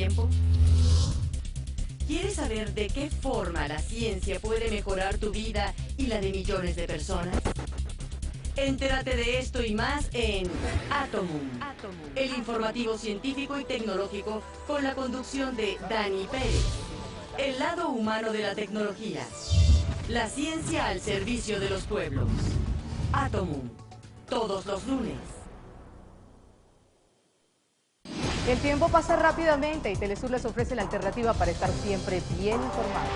tiempo? ¿Quieres saber de qué forma la ciencia puede mejorar tu vida y la de millones de personas? Entérate de esto y más en Atomum, el informativo científico y tecnológico con la conducción de Dani Pérez. El lado humano de la tecnología. La ciencia al servicio de los pueblos. Atomum, todos los lunes. El tiempo pasa rápidamente y Telesur les ofrece la alternativa para estar siempre bien informados.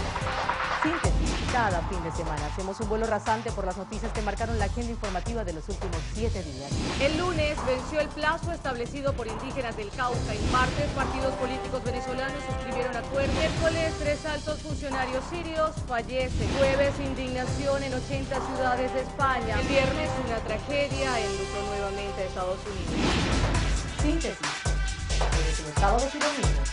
Síntesis, cada fin de semana hacemos un vuelo rasante por las noticias que marcaron la agenda informativa de los últimos 7 días. El lunes venció el plazo establecido por indígenas del Cauca. El martes, partidos políticos venezolanos suscribieron acuerdos. Miércoles, 3 altos funcionarios sirios fallecen. Jueves, indignación en 80 ciudades de España. El viernes, una tragedia enlutó nuevamente a Estados Unidos. Síntesis, los sábados y domingos.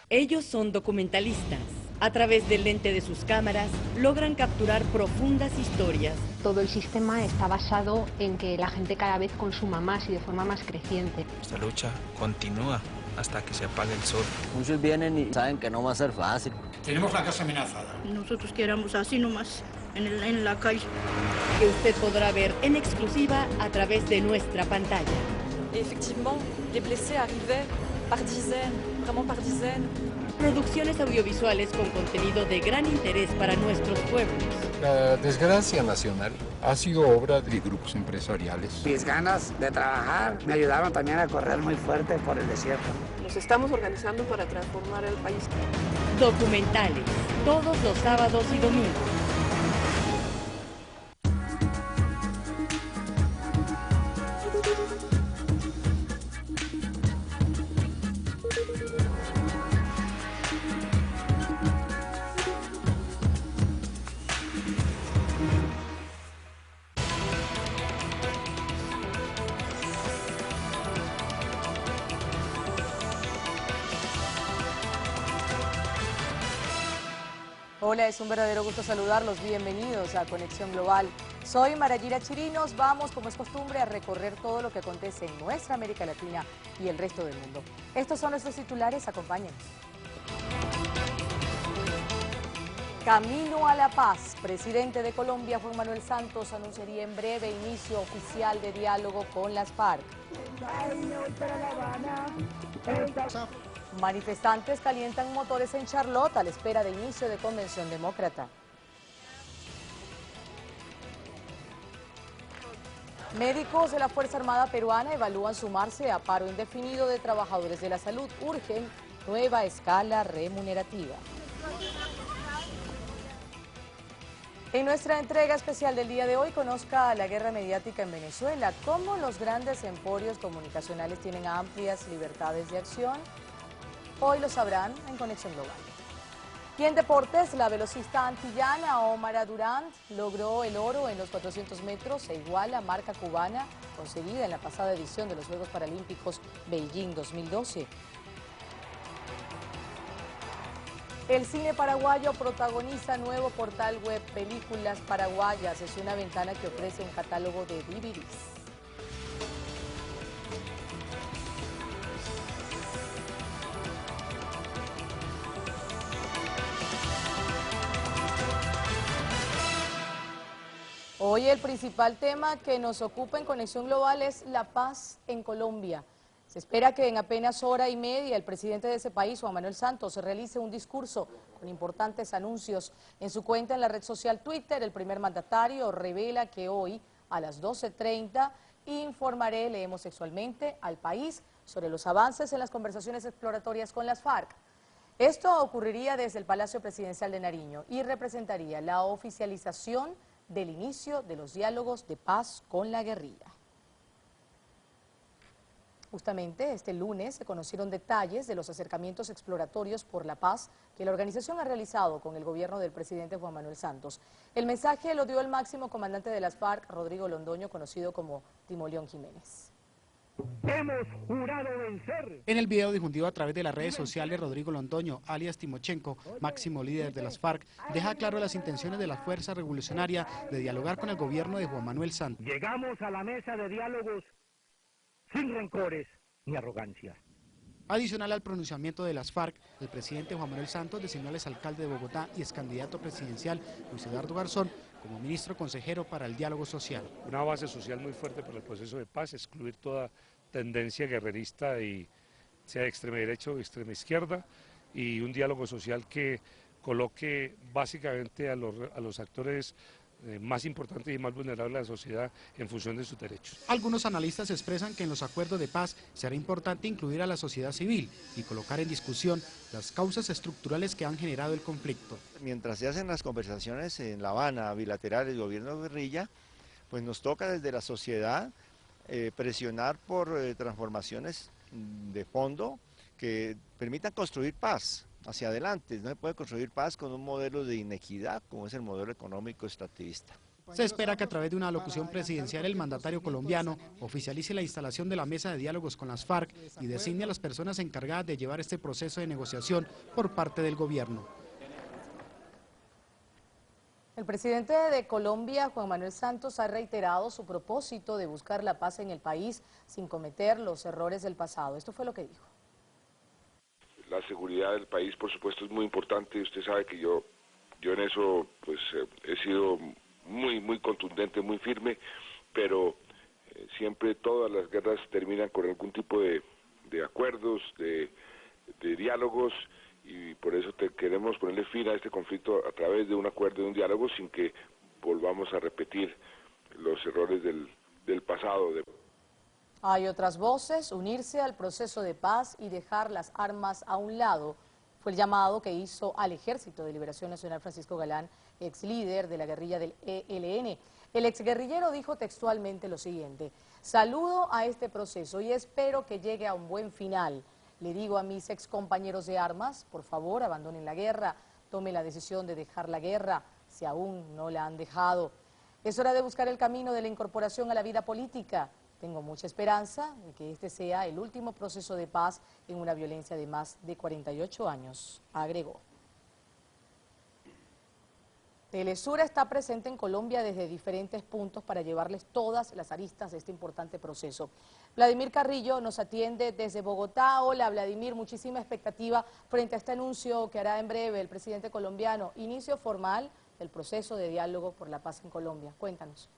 Ellos son documentalistas. A través del lente de sus cámaras, logran capturar profundas historias. Todo el sistema está basado en que la gente cada vez consuma más y de forma más creciente. Esta lucha continúa hasta que se apague el sol. Muchos vienen y saben que no va a ser fácil. Tenemos la casa amenazada. Nosotros quedamos así nomás, en la calle. Que usted podrá ver en exclusiva a través de nuestra pantalla. Effectivement, les blessés arrivaient par dizaines, vraiment par dizaines. Producciones audiovisuales con contenido de gran interés para nuestros pueblos. La desgracia nacional ha sido obra de grupos empresariales. Mis ganas de trabajar me ayudaron también a correr muy fuerte por el desierto. Nos estamos organizando para transformar el país. Documentales, todos los sábados y domingos. Hola, es un verdadero gusto saludarlos. Bienvenidos a Conexión Global. Soy Marayira Chirinos. Vamos, como es costumbre, a recorrer todo lo que acontece en nuestra América Latina y el resto del mundo. Estos son nuestros titulares. Acompáñenos. Camino a la paz. Presidente de Colombia, Juan Manuel Santos, anunciaría en breve inicio oficial de diálogo con las FARC. Manifestantes calientan motores en Charlotte a la espera de inicio de convención demócrata. Médicos de la Fuerza Armada Peruana evalúan sumarse a paro indefinido de trabajadores de la salud. Urgen nueva escala remunerativa. En nuestra entrega especial del día de hoy, conozca la guerra mediática en Venezuela, cómo los grandes emporios comunicacionales tienen amplias libertades de acción. Hoy lo sabrán en Conexión Global. Y en deportes, la velocista antillana Omara Durant logró el oro en los 400 metros e iguala marca cubana conseguida en la pasada edición de los Juegos Paralímpicos Beijing 2012. El cine paraguayo protagoniza nuevo portal web Películas Paraguayas. Es una ventana que ofrece un catálogo de DVDs. Hoy el principal tema que nos ocupa en Conexión Global es la paz en Colombia. Se espera que en apenas hora y media el presidente de ese país, Juan Manuel Santos, realice un discurso con importantes anuncios. En su cuenta en la red social Twitter, el primer mandatario revela que hoy a las 12:30 informaré, leemos textualmente, al país sobre los avances en las conversaciones exploratorias con las FARC. Esto ocurriría desde el Palacio Presidencial de Nariño y representaría la oficialización del inicio de los diálogos de paz con la guerrilla. Justamente este lunes se conocieron detalles de los acercamientos exploratorios por la paz que la organización ha realizado con el gobierno del presidente Juan Manuel Santos. El mensaje lo dio el máximo comandante de las FARC, Rodrigo Londoño, conocido como Timoleón Jiménez. Hemos jurado vencer. En el video difundido a través de las redes sociales, Rodrigo Londoño, alias Timochenko, máximo líder de las FARC, deja claro las intenciones de la Fuerza Revolucionaria de dialogar con el gobierno de Juan Manuel Santos. Llegamos a la mesa de diálogos sin rencores, ni arrogancia. Adicional al pronunciamiento de las FARC, el presidente Juan Manuel Santos designó al exalcalde de Bogotá y excandidato presidencial Luis Eduardo Garzón como ministro consejero para el diálogo social. Una base social muy fuerte para el proceso de paz, excluir toda tendencia guerrerista, y sea de extrema derecha o de extrema izquierda, y un diálogo social que coloque básicamente a los actores más importantes y más vulnerables de la sociedad en función de sus derechos. Algunos analistas expresan que en los acuerdos de paz será importante incluir a la sociedad civil y colocar en discusión las causas estructurales que han generado el conflicto. Mientras se hacen las conversaciones en La Habana, bilaterales, gobierno-guerrilla, pues nos toca desde la sociedad presionar por transformaciones de fondo que permitan construir paz hacia adelante. No se puede construir paz con un modelo de inequidad como es el modelo económico extractivista. Se espera que a través de una alocución presidencial el mandatario colombiano oficialice la instalación de la mesa de diálogos con las FARC y designe a las personas encargadas de llevar este proceso de negociación por parte del gobierno. El presidente de Colombia, Juan Manuel Santos, ha reiterado su propósito de buscar la paz en el país sin cometer los errores del pasado. Esto fue lo que dijo. La seguridad del país, por supuesto, es muy importante. Usted sabe que yo en eso pues he sido muy contundente, muy firme, pero siempre todas las guerras terminan con algún tipo de acuerdos, de diálogos, y por eso queremos ponerle fin a este conflicto a través de un acuerdo, de un diálogo, sin que volvamos a repetir los errores del pasado. Hay otras voces: unirse al proceso de paz y dejar las armas a un lado. Fue el llamado que hizo al Ejército de Liberación Nacional Francisco Galán, ex líder de la guerrilla del ELN. El exguerrillero dijo textualmente lo siguiente: saludo a este proceso y espero que llegue a un buen final. Le digo a mis ex compañeros de armas, por favor, abandonen la guerra, tomen la decisión de dejar la guerra, si aún no la han dejado. Es hora de buscar el camino de la incorporación a la vida política. Tengo mucha esperanza de que este sea el último proceso de paz en una violencia de más de 48 años, agregó. Telesur está presente en Colombia desde diferentes puntos para llevarles todas las aristas de este importante proceso. Vladimir Carrillo nos atiende desde Bogotá. Hola Vladimir, muchísima expectativa frente a este anuncio que hará en breve el presidente colombiano, inicio formal del proceso de diálogo por la paz en Colombia. Cuéntanos.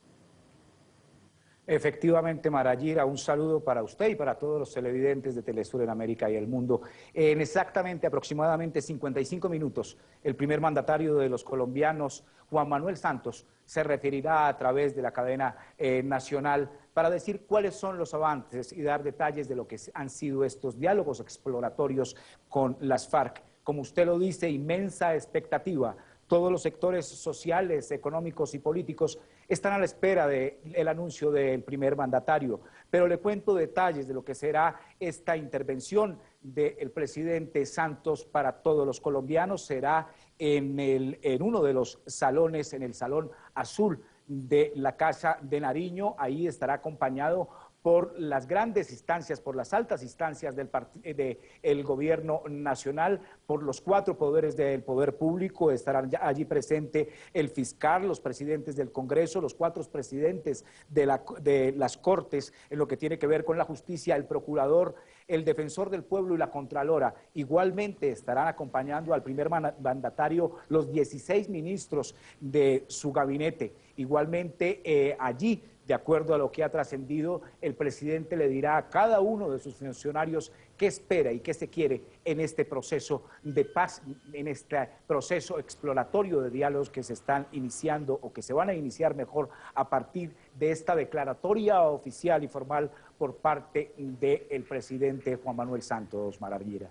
Efectivamente, Marayira, un saludo para usted y para todos los televidentes de Telesur en América y el mundo. En exactamente aproximadamente 55 minutos, el primer mandatario de los colombianos, Juan Manuel Santos, se referirá a través de la cadena nacional para decir cuáles son los avances y dar detalles de lo que han sido estos diálogos exploratorios con las FARC. Como usted lo dice, inmensa expectativa. Todos los sectores sociales, económicos y políticos están a la espera del anuncio del primer mandatario, pero le cuento detalles de lo que será esta intervención del presidente Santos para todos los colombianos. Será en uno de los salones, en el Salón Azul de la Casa de Nariño. Ahí estará acompañado por las grandes instancias, por las altas instancias del gobierno nacional, por los 4 poderes del poder público. Estarán allí presente el fiscal, los presidentes del Congreso, los 4 presidentes de las Cortes, en lo que tiene que ver con la justicia, el procurador, el defensor del pueblo y la contralora. Igualmente estarán acompañando al primer mandatario los 16 ministros de su gabinete. Igualmente allí, de acuerdo a lo que ha trascendido, el presidente le dirá a cada uno de sus funcionarios qué espera y qué se quiere en este proceso de paz, en este proceso exploratorio de diálogos que se están iniciando o que se van a iniciar mejor a partir de esta declaratoria oficial y formal por parte del presidente Juan Manuel Santos, Marayira.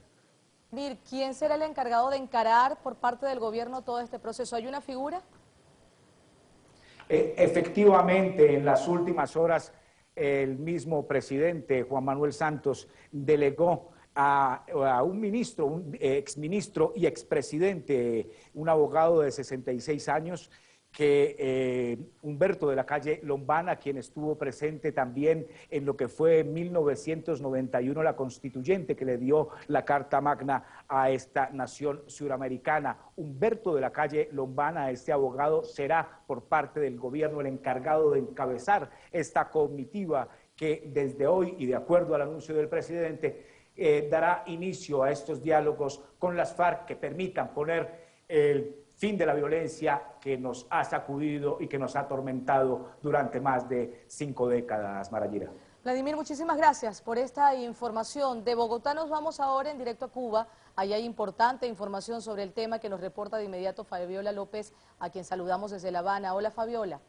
¿Quién será el encargado de encarar por parte del gobierno todo este proceso? ¿Hay una figura? Efectivamente, en las últimas horas, el mismo presidente Juan Manuel Santos delegó a un ministro, un exministro y expresidente, un abogado de 66 años, Humberto de la Calle Lombana, quien estuvo presente también en lo que fue en 1991 la constituyente que le dio la Carta Magna a esta nación suramericana. Humberto de la Calle Lombana, este abogado, será por parte del gobierno el encargado de encabezar esta comitiva que desde hoy y de acuerdo al anuncio del presidente dará inicio a estos diálogos con las FARC que permitan poner el fin de la violencia que nos ha sacudido y que nos ha atormentado durante más de 5 décadas, Marayira. Vladimir, muchísimas gracias por esta información. De Bogotá nos vamos ahora en directo a Cuba. Allí hay importante información sobre el tema que nos reporta de inmediato Fabiola López, a quien saludamos desde La Habana. Hola, Fabiola.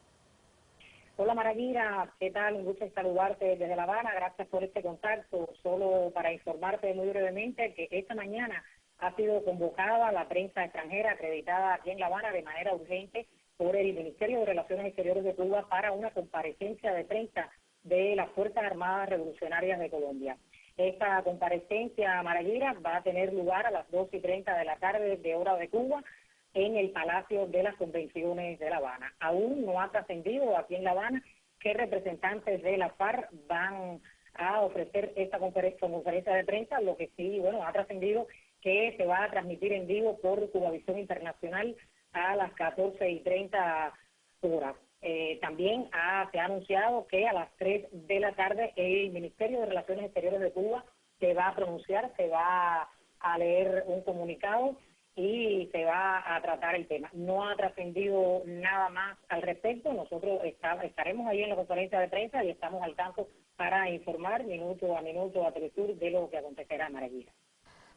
Hola, Marayira. ¿Qué tal? Un gusto saludarte desde La Habana. Gracias por este contacto. Solo para informarte muy brevemente que esta mañana ha sido convocada la prensa extranjera acreditada aquí en La Habana de manera urgente por el Ministerio de Relaciones Exteriores de Cuba para una comparecencia de prensa de las Fuerzas Armadas Revolucionarias de Colombia. Esta comparecencia, Marayira, va a tener lugar a las 2:30 de la tarde de hora de Cuba en el Palacio de las Convenciones de La Habana. Aún no ha trascendido aquí en La Habana qué representantes de la FARC van a ofrecer esta conferencia de prensa. Lo que sí, ha trascendido que se va a transmitir en vivo por Cubavisión Internacional a las 14:30 horas. También se ha anunciado que a las 3 de la tarde el Ministerio de Relaciones Exteriores de Cuba se va a pronunciar, se va a leer un comunicado y se va a tratar el tema. No ha trascendido nada más al respecto. Nosotros estaremos ahí en la conferencia de prensa y estamos al tanto para informar minuto a Telesur de lo que acontecerá en Marayira.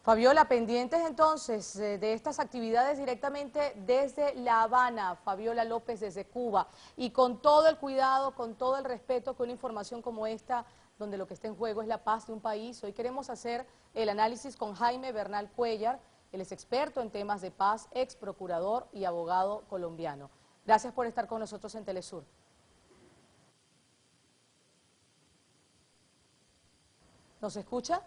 Fabiola, pendientes entonces de estas actividades directamente desde La Habana, Fabiola López desde Cuba, y con todo el cuidado, con todo el respeto que una información como esta, donde lo que está en juego es la paz de un país. Hoy queremos hacer el análisis con Jaime Bernal Cuellar, él es experto en temas de paz, ex procurador y abogado colombiano. Gracias por estar con nosotros en Telesur. ¿Nos escucha?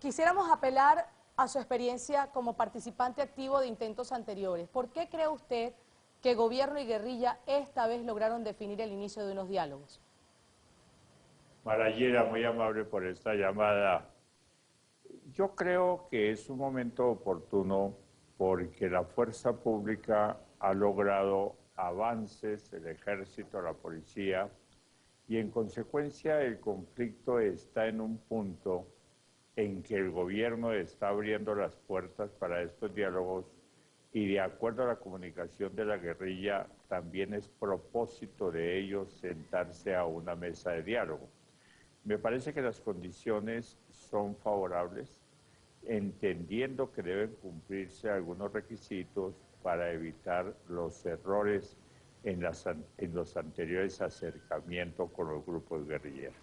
Quisiéramos apelar a su experiencia como participante activo de intentos anteriores. ¿Por qué cree usted que gobierno y guerrilla esta vez lograron definir el inicio de unos diálogos? Marayira, muy amable por esta llamada. Yo creo que es un momento oportuno porque la fuerza pública ha logrado avances, el ejército, la policía, y en consecuencia el conflicto está en un punto en que el gobierno está abriendo las puertas para estos diálogos y de acuerdo a la comunicación de la guerrilla también es propósito de ellos sentarse a una mesa de diálogo. Me parece que las condiciones son favorables, entendiendo que deben cumplirse algunos requisitos para evitar los errores en los anteriores acercamientos con los grupos guerrilleros.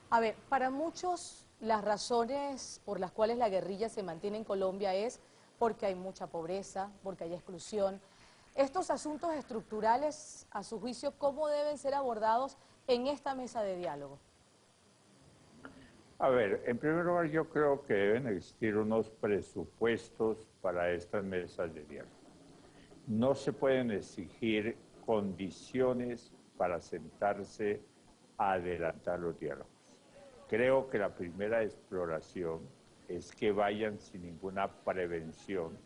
A ver, para muchos las razones por las cuales la guerrilla se mantiene en Colombia es porque hay mucha pobreza, porque hay exclusión. Estos asuntos estructurales, a su juicio, ¿cómo deben ser abordados en esta mesa de diálogo? A ver, en primer lugar yo creo que deben existir unos presupuestos para estas mesas de diálogo. No se pueden exigir condiciones para sentarse a adelantar los diálogos. Creo que la primera exploración es que vayan sin ninguna prevención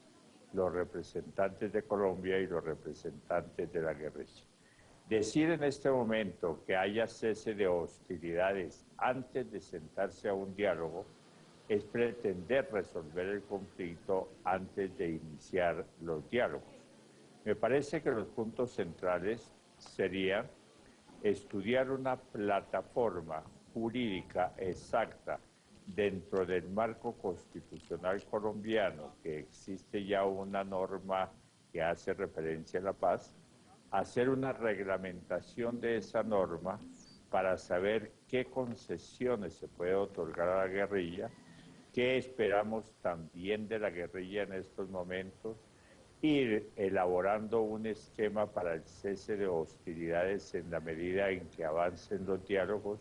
los representantes de Colombia y los representantes de la guerrilla. Decir en este momento que haya cese de hostilidades antes de sentarse a un diálogo es pretender resolver el conflicto antes de iniciar los diálogos. Me parece que los puntos centrales serían estudiar una plataforma jurídica exacta dentro del marco constitucional colombiano, que existe ya una norma que hace referencia a la paz, hacer una reglamentación de esa norma para saber qué concesiones se puede otorgar a la guerrilla, qué esperamos también de la guerrilla en estos momentos, ir elaborando un esquema para el cese de hostilidades en la medida en que avancen los diálogos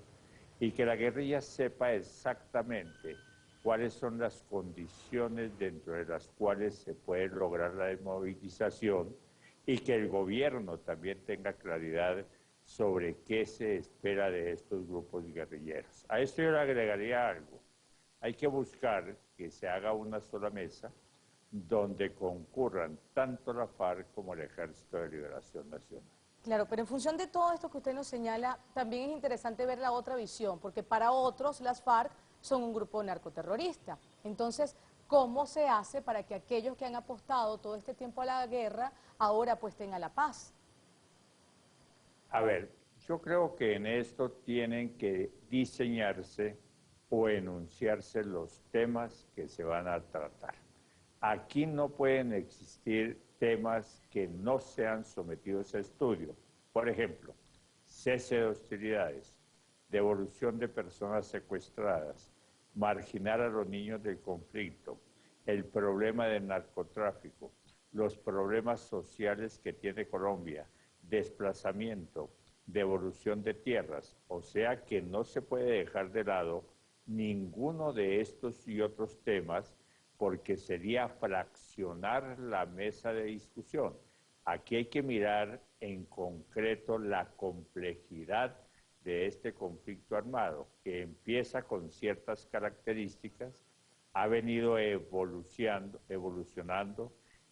y que la guerrilla sepa exactamente cuáles son las condiciones dentro de las cuales se puede lograr la desmovilización y que el gobierno también tenga claridad sobre qué se espera de estos grupos guerrilleros. A esto yo le agregaría algo. Hay que buscar que se haga una sola mesa donde concurran tanto la FARC como el Ejército de Liberación Nacional. Claro, pero en función de todo esto que usted nos señala, también es interesante ver la otra visión, porque para otros las FARC son un grupo narcoterrorista. Entonces, ¿cómo se hace para que aquellos que han apostado todo este tiempo a la guerra ahora apuesten a la paz? A ver, yo creo que en esto tienen que diseñarse o enunciarse los temas que se van a tratar. Aquí no pueden existir temas que no sean sometidos a estudio. Por ejemplo, cese de hostilidades, devolución de personas secuestradas, marginar a los niños del conflicto, el problema del narcotráfico, los problemas sociales que tiene Colombia, desplazamiento, devolución de tierras. O sea que no se puede dejar de lado ninguno de estos y otros temas porque sería fraccionar la mesa de discusión. Aquí hay que mirar en concreto la complejidad de este conflicto armado, que empieza con ciertas características, ha venido evolucionando,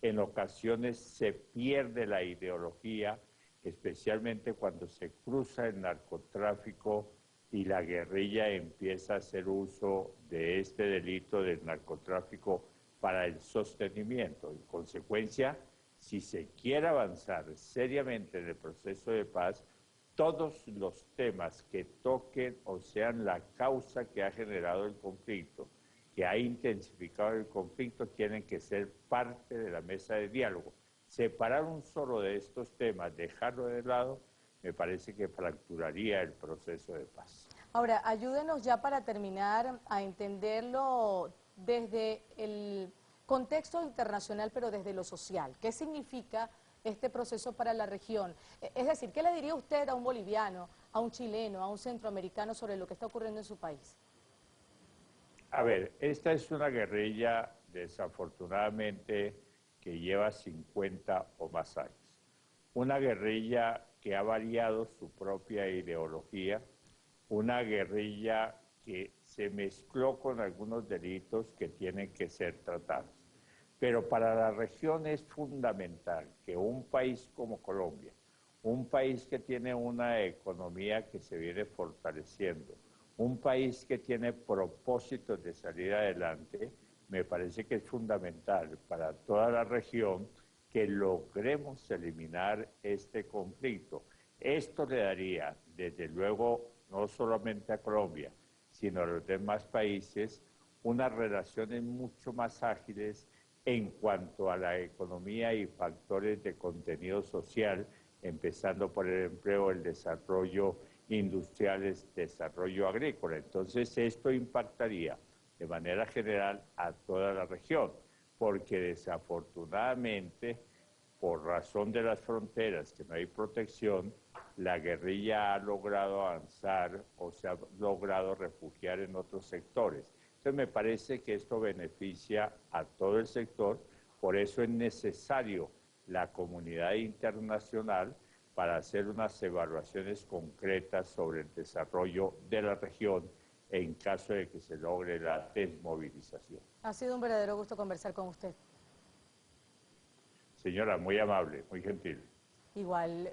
en ocasiones se pierde la ideología, especialmente cuando se cruza el narcotráfico y la guerrilla empieza a hacer uso de este delito del narcotráfico para el sostenimiento. En consecuencia, si se quiere avanzar seriamente en el proceso de paz, todos los temas que toquen o sean la causa que ha generado el conflicto, que ha intensificado el conflicto, tienen que ser parte de la mesa de diálogo. Separar un solo de estos temas, dejarlo de lado, me parece que fracturaría el proceso de paz. Ahora, ayúdenos ya para terminar a entenderlo desde el contexto internacional, pero desde lo social. ¿Qué significa este proceso para la región? Es decir, ¿qué le diría usted a un boliviano, a un chileno, a un centroamericano sobre lo que está ocurriendo en su país? A ver, esta es una guerrilla, desafortunadamente, que lleva 50 o más años. Una guerrilla que ha variado su propia ideología, una guerrilla que se mezcló con algunos delitos que tienen que ser tratados. Pero para la región es fundamental que un país como Colombia, un país que tiene una economía que se viene fortaleciendo, un país que tiene propósitos de salir adelante, me parece que es fundamental para toda la región que logremos eliminar este conflicto. Esto le daría, desde luego, no solamente a Colombia, sino a los demás países, unas relaciones mucho más ágiles en cuanto a la economía y factores de contenido social, empezando por el empleo, el desarrollo industrial, el desarrollo agrícola. Entonces, esto impactaría de manera general a toda la región, porque desafortunadamente, por razón de las fronteras, que no hay protección, la guerrilla ha logrado avanzar o se ha logrado refugiar en otros sectores. Entonces me parece que esto beneficia a todo el sector, por eso es necesario la comunidad internacional para hacer unas evaluaciones concretas sobre el desarrollo de la región en caso de que se logre la desmovilización. Ha sido un verdadero gusto conversar con usted. Señora, muy amable, muy gentil. Igual,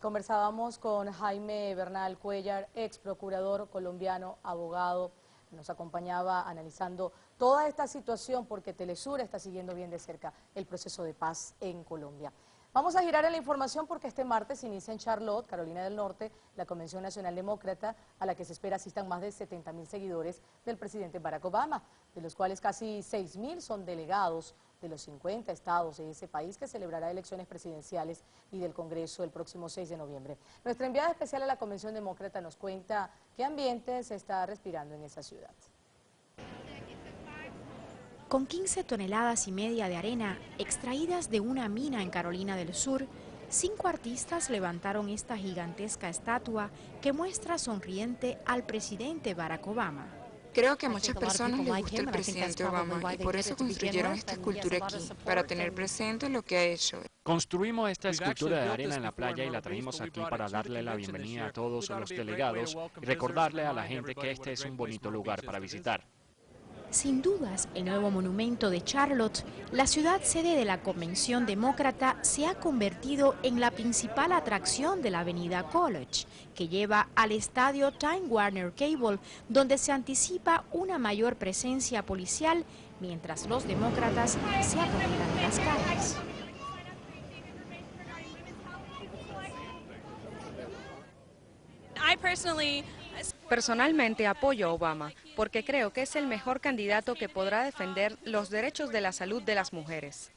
conversábamos con Jaime Bernal Cuellar, ex procurador colombiano, abogado, nos acompañaba analizando toda esta situación porque Telesur está siguiendo bien de cerca el proceso de paz en Colombia. Vamos a girar en la información porque este martes inicia en Charlotte, Carolina del Norte, la Convención Nacional Demócrata, a la que se espera asistan más de 70.000 seguidores del presidente Barack Obama, de los cuales casi 6.000 son delegados de los 50 estados de ese país que celebrará elecciones presidenciales y del Congreso el próximo 6 de noviembre. Nuestra enviada especial a la Convención Demócrata nos cuenta qué ambiente se está respirando en esa ciudad. Con 15,5 toneladas de arena extraídas de una mina en Carolina del Sur, 5 artistas levantaron esta gigantesca estatua que muestra sonriente al presidente Barack Obama. Creo que a muchas personas les gusta el presidente Obama y por eso construyeron esta escultura aquí, para tener presente lo que ha hecho. Construimos esta escultura de arena en la playa y la trajimos aquí para darle la bienvenida a todos los delegados y recordarle a la gente que este es un bonito lugar para visitar. Sin dudas, el nuevo monumento de Charlotte, la ciudad sede de la Convención Demócrata, se ha convertido en la principal atracción de la avenida College, que lleva al estadio Time Warner Cable, donde se anticipa una mayor presencia policial mientras los demócratas se apoderan de las calles. Personalmente apoyo a Obama porque creo que es el mejor candidato que podrá defender los derechos de la salud de las mujeres.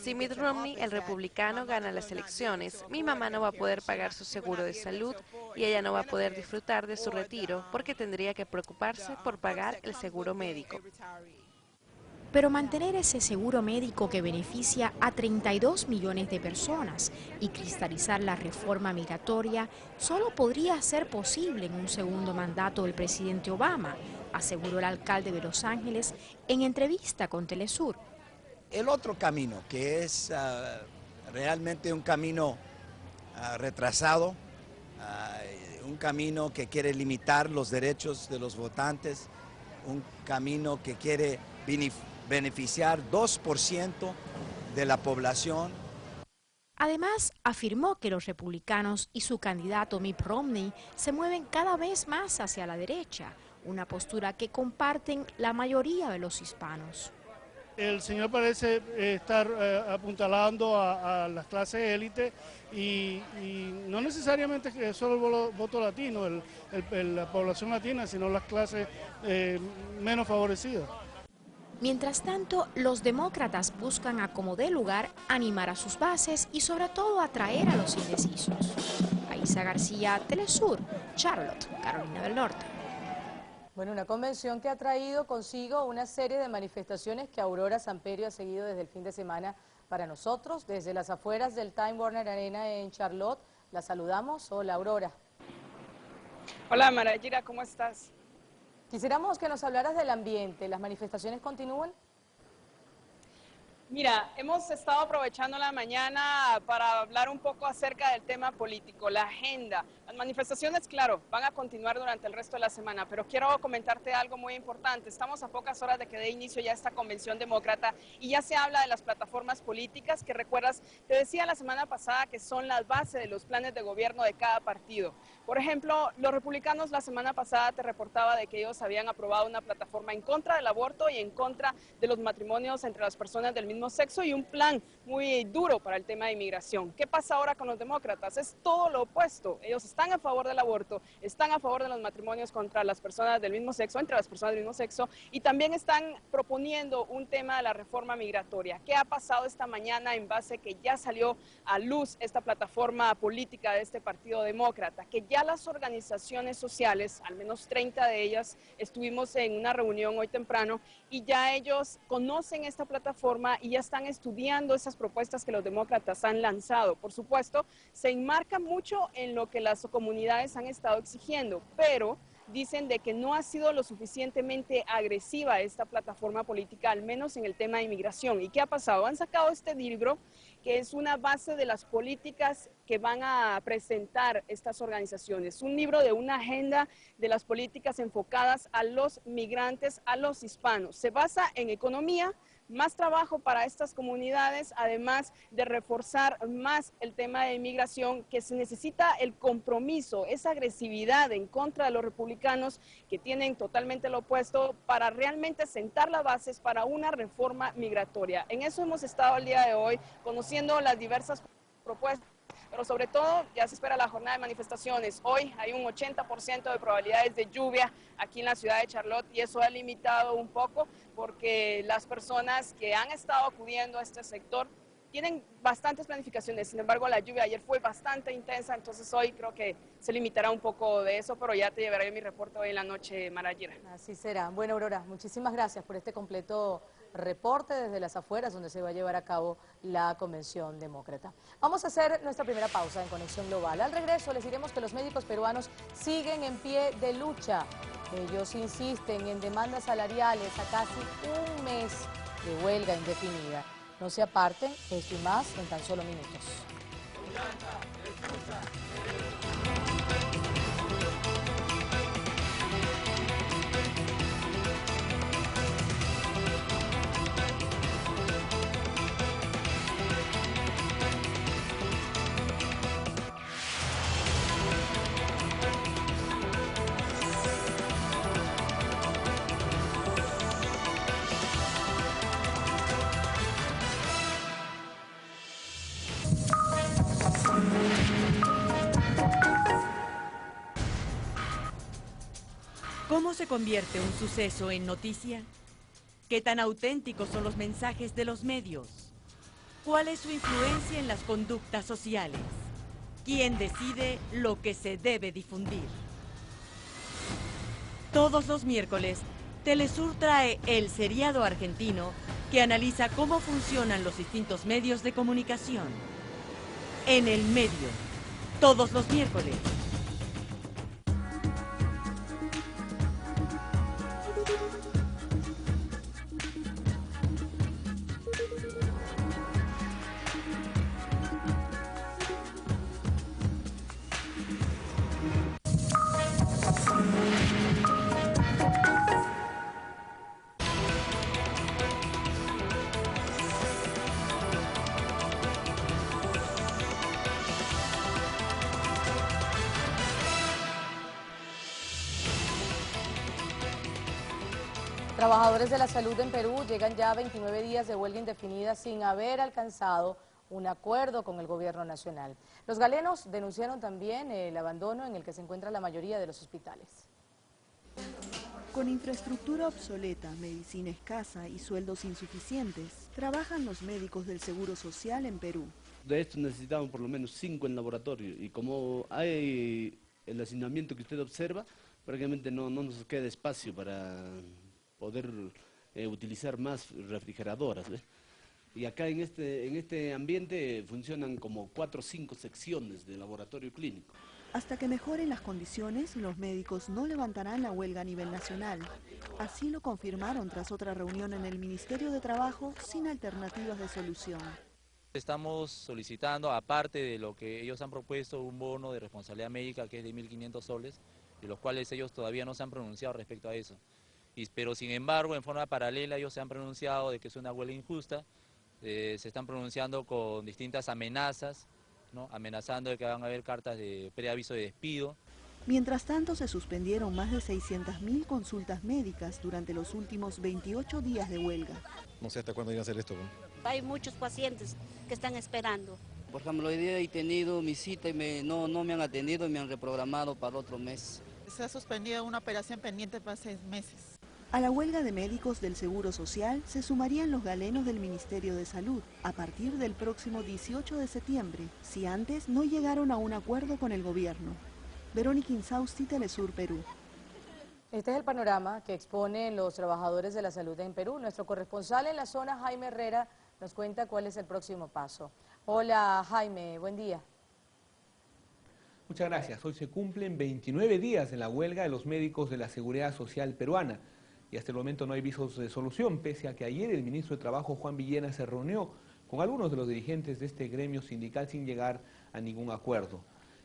Si Mitt Romney, el republicano, gana las elecciones, mi mamá no va a poder pagar su seguro de salud y ella no va a poder disfrutar de su retiro porque tendría que preocuparse por pagar el seguro médico. Pero mantener ese seguro médico que beneficia a 32 millones de personas y cristalizar la reforma migratoria solo podría ser posible en un segundo mandato del presidente Obama, aseguró el alcalde de Los Ángeles en entrevista con Telesur. El otro camino, que es realmente un camino retrasado, un camino que quiere limitar los derechos de los votantes, un camino que quiere beneficiar 2% de la población. Además, afirmó que los republicanos y su candidato Mitt Romney se mueven cada vez más hacia la derecha, una postura que comparten la mayoría de los hispanos. El señor parece estar apuntalando a las clases élite y no necesariamente solo el voto latino, la población latina, sino las clases menos favorecidas. Mientras tanto, los demócratas buscan, a como dé lugar, animar a sus bases y sobre todo atraer a los indecisos. Aisa García, Telesur, Charlotte, Carolina del Norte. Bueno, una convención que ha traído consigo una serie de manifestaciones que Aurora Samperio ha seguido desde el fin de semana para nosotros, desde las afueras del Time Warner Arena en Charlotte. La saludamos. Hola, Aurora. Hola, Marayira, ¿cómo estás? Quisiéramos que nos hablaras del ambiente. ¿Las manifestaciones continúan? Mira, hemos estado aprovechando la mañana para hablar un poco acerca del tema político, la agenda. Las manifestaciones, claro, van a continuar durante el resto de la semana, pero quiero comentarte algo muy importante. Estamos a pocas horas de que dé inicio ya esta convención demócrata y ya se habla de las plataformas políticas que, recuerdas, te decía la semana pasada que son las bases de los planes de gobierno de cada partido. Por ejemplo, los republicanos la semana pasada te reportaba de que ellos habían aprobado una plataforma en contra del aborto y en contra de los matrimonios entre las personas del mismo sexo y un plan muy duro para el tema de inmigración. ¿Qué pasa ahora con los demócratas? Es todo lo opuesto. Ellos están a favor del aborto, están a favor de los matrimonios contra las personas del mismo sexo, entre las personas del mismo sexo, y también están proponiendo un tema de la reforma migratoria. ¿Qué ha pasado esta mañana en base que ya salió a luz esta plataforma política de este Partido Demócrata? Que ya las organizaciones sociales, al menos 30 de ellas, estuvimos en una reunión hoy temprano y ya ellos conocen esta plataforma y ya están estudiando esas propuestas que los demócratas han lanzado. Por supuesto, se enmarca mucho en lo que las comunidades han estado exigiendo, pero dicen de que no ha sido lo suficientemente agresiva esta plataforma política, al menos en el tema de inmigración. ¿Y qué ha pasado? Han sacado este libro que es una base de las políticas que van a presentar estas organizaciones. Un libro de una agenda de las políticas enfocadas a los migrantes, a los hispanos. Se basa en economía, más trabajo para estas comunidades, además de reforzar más el tema de inmigración, que se necesita el compromiso, esa agresividad en contra de los republicanos que tienen totalmente lo opuesto para realmente sentar las bases para una reforma migratoria. En eso hemos estado el día de hoy, conociendo las diversas propuestas, pero sobre todo ya se espera la jornada de manifestaciones. Hoy hay un 80% de probabilidades de lluvia aquí en la ciudad de Charlotte y eso ha limitado un poco porque las personas que han estado acudiendo a este sector tienen bastantes planificaciones. Sin embargo, la lluvia ayer fue bastante intensa, entonces hoy creo que se limitará un poco de eso, pero ya te llevaré mi reporte hoy en la noche, Marayira. Así será. Bueno, Aurora, muchísimas gracias por este completo reporte desde las afueras donde se va a llevar a cabo la Convención Demócrata. Vamos a hacer nuestra primera pausa en Conexión Global. Al regreso les diremos que los médicos peruanos siguen en pie de lucha. Ellos insisten en demandas salariales a casi un mes de huelga indefinida. No se aparten, esto y más en tan solo minutos. ¿Cómo se convierte un suceso en noticia? ¿Qué tan auténticos son los mensajes de los medios? ¿Cuál es su influencia en las conductas sociales? ¿Quién decide lo que se debe difundir? Todos los miércoles, Telesur trae El Seriado Argentino, que analiza cómo funcionan los distintos medios de comunicación. En el medio, todos los miércoles. Trabajadores de la salud en Perú llegan ya a 29 días de huelga indefinida sin haber alcanzado un acuerdo con el gobierno nacional. Los galenos denunciaron también el abandono en el que se encuentra la mayoría de los hospitales. Con infraestructura obsoleta, medicina escasa y sueldos insuficientes, trabajan los médicos del Seguro Social en Perú. De esto necesitamos por lo menos 5 en laboratorio y como hay el hacinamiento que usted observa, prácticamente no nos queda espacio para poder utilizar más refrigeradoras, ¿ves? Y acá en este ambiente funcionan como 4 o 5 secciones de laboratorio clínico. Hasta que mejoren las condiciones, los médicos no levantarán la huelga a nivel nacional. Así lo confirmaron tras otra reunión en el Ministerio de Trabajo sin alternativas de solución. Estamos solicitando, aparte de lo que ellos han propuesto, un bono de responsabilidad médica que es de 1.500 soles, de los cuales ellos todavía no se han pronunciado respecto a eso. Pero sin embargo, en forma paralela, ellos se han pronunciado de que es una huelga injusta, se están pronunciando con distintas amenazas, ¿no? Amenazando de que van a haber cartas de preaviso de despido. Mientras tanto, se suspendieron más de 600.000 consultas médicas durante los últimos 28 días de huelga. No sé hasta cuándo iban a hacer esto, ¿no? Hay muchos pacientes que están esperando. Por ejemplo, hoy día he tenido mi cita y no me han atendido y me han reprogramado para otro mes. Se ha suspendido una operación pendiente para 6 meses. A la huelga de médicos del Seguro Social se sumarían los galenos del Ministerio de Salud a partir del próximo 18 de septiembre, si antes no llegaron a un acuerdo con el gobierno. Verónica Insausti, Telesur, Perú. Este es el panorama que exponen los trabajadores de la salud en Perú. Nuestro corresponsal en la zona, Jaime Herrera, nos cuenta cuál es el próximo paso. Hola Jaime, buen día. Muchas gracias. Hoy se cumplen 29 días de la huelga de los médicos de la Seguridad Social peruana. Y hasta el momento no hay visos de solución, pese a que ayer el ministro de Trabajo, Juan Villena, se reunió con algunos de los dirigentes de este gremio sindical sin llegar a ningún acuerdo.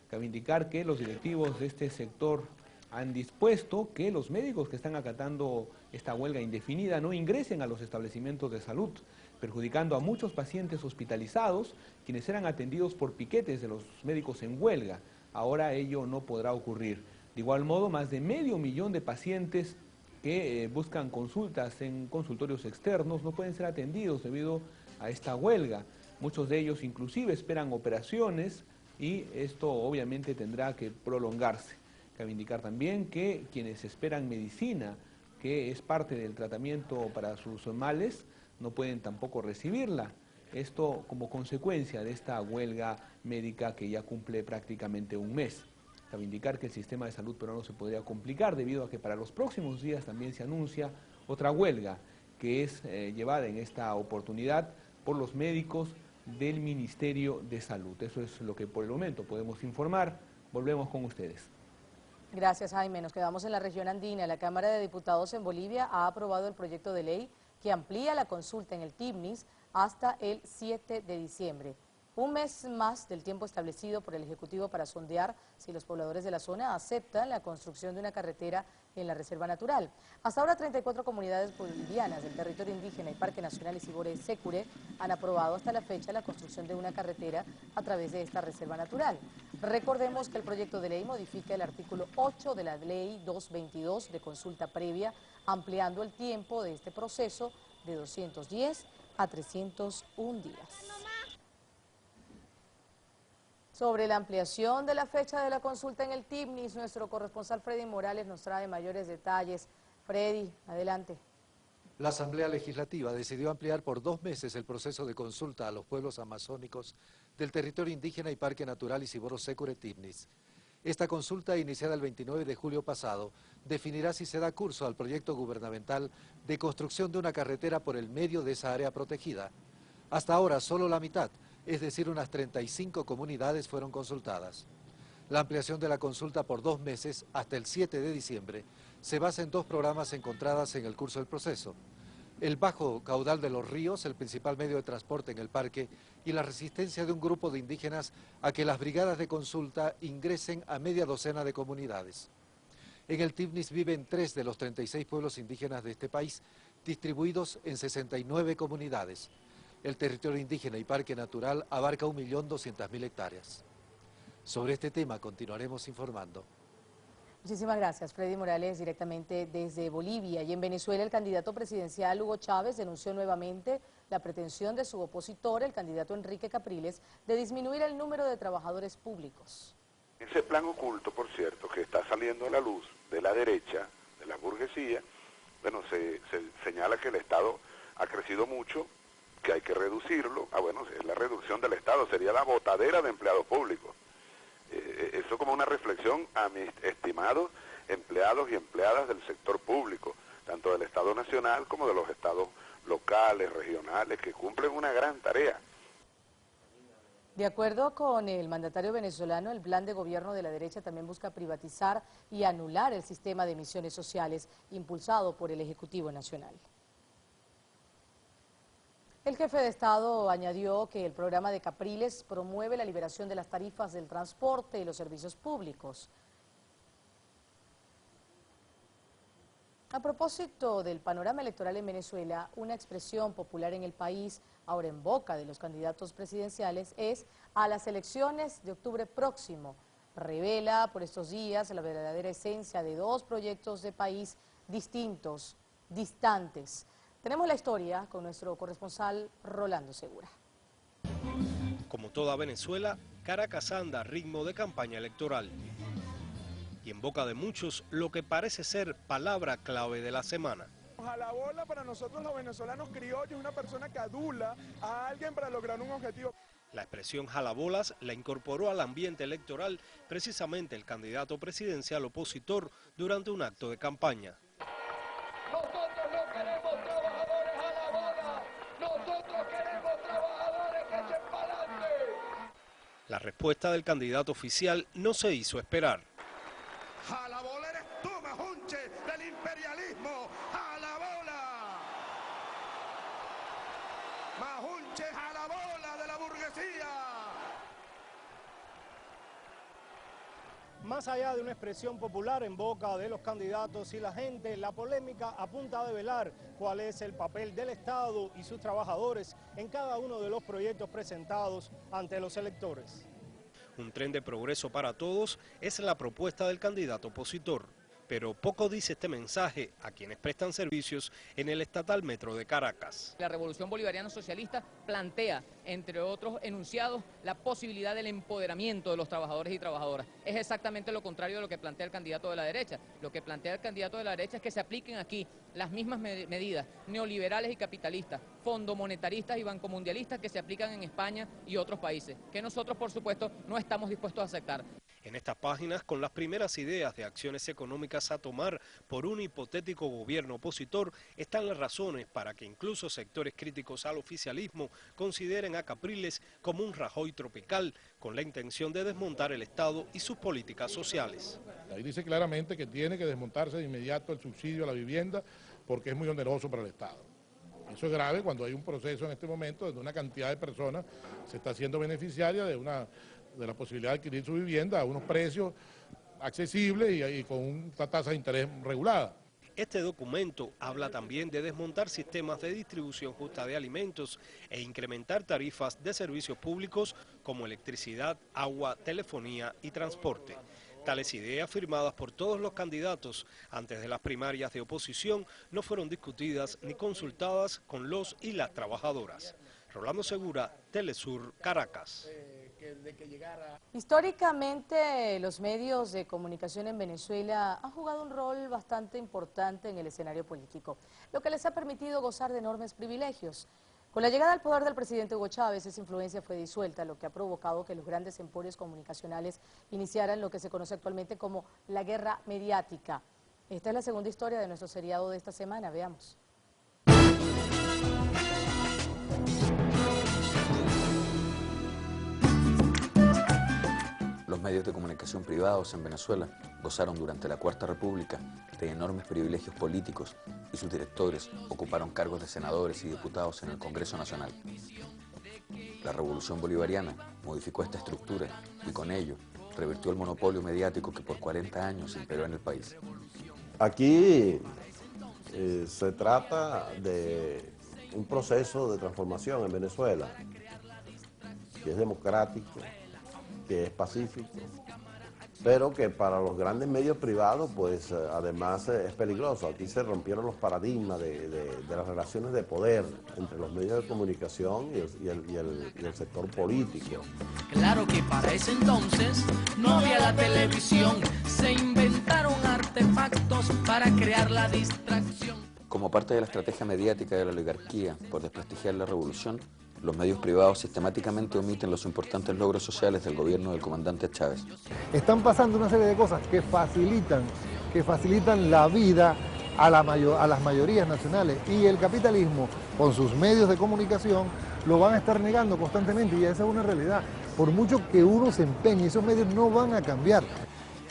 Cabe indicar que los directivos de este sector han dispuesto que los médicos que están acatando esta huelga indefinida no ingresen a los establecimientos de salud, perjudicando a muchos pacientes hospitalizados, quienes eran atendidos por piquetes de los médicos en huelga. Ahora ello no podrá ocurrir. De igual modo, más de 500.000 de pacientes que buscan consultas en consultorios externos no pueden ser atendidos debido a esta huelga. Muchos de ellos inclusive esperan operaciones y esto obviamente tendrá que prolongarse. Cabe indicar también que quienes esperan medicina, que es parte del tratamiento para sus males, no pueden tampoco recibirla. Esto como consecuencia de esta huelga médica que ya cumple prácticamente un mes. Cabe indicar que el sistema de salud peruano se podría complicar debido a que para los próximos días también se anuncia otra huelga que es llevada en esta oportunidad por los médicos del Ministerio de Salud. Eso es lo que por el momento podemos informar. Volvemos con ustedes. Gracias, Jaime. Nos quedamos en la región andina. La Cámara de Diputados en Bolivia ha aprobado el proyecto de ley que amplía la consulta en el TIMNIS hasta el 7 de diciembre. Un mes más del tiempo establecido por el Ejecutivo para sondear si los pobladores de la zona aceptan la construcción de una carretera en la Reserva Natural. Hasta ahora 34 comunidades bolivianas del territorio indígena y Parque Nacional Isibore-Sécure han aprobado hasta la fecha la construcción de una carretera a través de esta Reserva Natural. Recordemos que el proyecto de ley modifica el artículo 8 de la Ley 222 de consulta previa, ampliando el tiempo de este proceso de 210 a 301 días. Sobre la ampliación de la fecha de la consulta en el TIMNIS, nuestro corresponsal Freddy Morales nos trae mayores detalles. Freddy, adelante. La Asamblea Legislativa decidió ampliar por 2 meses el proceso de consulta a los pueblos amazónicos del territorio indígena y Parque Natural Isiboro-Sécure-TIMNIS. Esta consulta, iniciada el 29 de julio pasado, definirá si se da curso al proyecto gubernamental de construcción de una carretera por el medio de esa área protegida. Hasta ahora, solo la mitad, es decir, unas 35 comunidades fueron consultadas. La ampliación de la consulta por 2 meses, hasta el 7 de diciembre, se basa en 2 programas encontradas en el curso del proceso. El bajo caudal de los ríos, el principal medio de transporte en el parque, y la resistencia de un grupo de indígenas a que las brigadas de consulta ingresen a media docena de comunidades. En el TIMNIS viven 3 de los 36 pueblos indígenas de este país, distribuidos en 69 comunidades. El territorio indígena y parque natural abarca 1.200.000 hectáreas. Sobre este tema continuaremos informando. Muchísimas gracias, Freddy Morales, directamente desde Bolivia. Y en Venezuela, el candidato presidencial Hugo Chávez denunció nuevamente la pretensión de su opositor, el candidato Enrique Capriles, de disminuir el número de trabajadores públicos. Ese plan oculto, por cierto, que está saliendo a la luz de la derecha, de la burguesía, bueno, se señala que el Estado ha crecido mucho, que hay que reducirlo. Bueno, es la reducción del Estado, sería la botadera de empleados públicos. Eso como una reflexión a mis estimados empleados y empleadas del sector público, tanto del Estado nacional como de los estados locales, regionales, que cumplen una gran tarea. De acuerdo con el mandatario venezolano, el plan de gobierno de la derecha también busca privatizar y anular el sistema de emisiones sociales impulsado por el Ejecutivo Nacional. El jefe de Estado añadió que el programa de Capriles promueve la liberación de las tarifas del transporte y los servicios públicos. A propósito del panorama electoral en Venezuela, una expresión popular en el país, ahora en boca de los candidatos presidenciales, es "a las elecciones de octubre próximo". Revela por estos días la verdadera esencia de 2 proyectos de país distintos, distantes. Tenemos la historia con nuestro corresponsal Rolando Segura. Como toda Venezuela, Caracas anda a ritmo de campaña electoral. Y en boca de muchos, lo que parece ser palabra clave de la semana. Jalabola para nosotros los venezolanos criollos es una persona que adula a alguien para lograr un objetivo. La expresión jalabolas la incorporó al ambiente electoral precisamente el candidato presidencial opositor durante un acto de campaña. Nosotros no queremos trabajadores jalabolas, nosotros queremos trabajadores que echen pa'lante. La respuesta del candidato oficial no se hizo esperar. Jalabola eres tú, majunche del imperialismo, jalabola. Majunche jalabola de la burguesía. Más allá de una expresión popular en boca de los candidatos y la gente, la polémica apunta a develar cuál es el papel del Estado y sus trabajadores en cada uno de los proyectos presentados ante los electores. Un tren de progreso para todos es la propuesta del candidato opositor, pero poco dice este mensaje a quienes prestan servicios en el estatal Metro de Caracas. La Revolución Bolivariana Socialista plantea, entre otros enunciados, la posibilidad del empoderamiento de los trabajadores y trabajadoras. Es exactamente lo contrario de lo que plantea el candidato de la derecha. Lo que plantea el candidato de la derecha es que se apliquen aquí las mismas medidas neoliberales y capitalistas, fondomonetaristas y bancomundialistas que se aplican en España y otros países, que nosotros, por supuesto, no estamos dispuestos a aceptar. En estas páginas, con las primeras ideas de acciones económicas a tomar por un hipotético gobierno opositor, están las razones para que incluso sectores críticos al oficialismo consideren a Capriles como un Rajoy tropical, con la intención de desmontar el Estado y sus políticas sociales. Ahí dice claramente que tiene que desmontarse de inmediato el subsidio a la vivienda porque es muy oneroso para el Estado. Eso es grave cuando hay un proceso en este momento donde una cantidad de personas se está haciendo beneficiaria de la posibilidad de adquirir su vivienda a unos precios accesibles y con una tasa de interés regulada. Este documento habla también de desmontar sistemas de distribución justa de alimentos e incrementar tarifas de servicios públicos como electricidad, agua, telefonía y transporte. Tales ideas, firmadas por todos los candidatos antes de las primarias de oposición, no fueron discutidas ni consultadas con los y las trabajadoras. Rolando Segura, Telesur, Caracas. de que llegara. Históricamente, los medios de comunicación en Venezuela han jugado un rol bastante importante en el escenario político, lo que les ha permitido gozar de enormes privilegios. Con la llegada al poder del presidente Hugo Chávez, esa influencia fue disuelta, lo que ha provocado que los grandes emporios comunicacionales iniciaran lo que se conoce actualmente como la guerra mediática. Esta es la segunda historia de nuestro seriado de esta semana, veamos. Los medios de comunicación privados en Venezuela gozaron durante la Cuarta República de enormes privilegios políticos y sus directores ocuparon cargos de senadores y diputados en el Congreso Nacional. La Revolución Bolivariana modificó esta estructura y con ello revirtió el monopolio mediático que por 40 años imperó en el país. Aquí se trata de un proceso de transformación en Venezuela que es democrático, que es pacífico, pero que para los grandes medios privados, pues además es peligroso. Aquí se rompieron los paradigmas de las relaciones de poder entre los medios de comunicación y el sector político. Claro que para ese entonces no había la televisión, se inventaron artefactos para crear la distracción. Como parte de la estrategia mediática de la oligarquía por desprestigiar la revolución, los medios privados sistemáticamente omiten los importantes logros sociales del gobierno del comandante Chávez. Están pasando una serie de cosas que facilitan la vida a las mayorías nacionales, y el capitalismo, con sus medios de comunicación, lo van a estar negando constantemente, y esa es una realidad. Por mucho que uno se empeñe, esos medios no van a cambiar.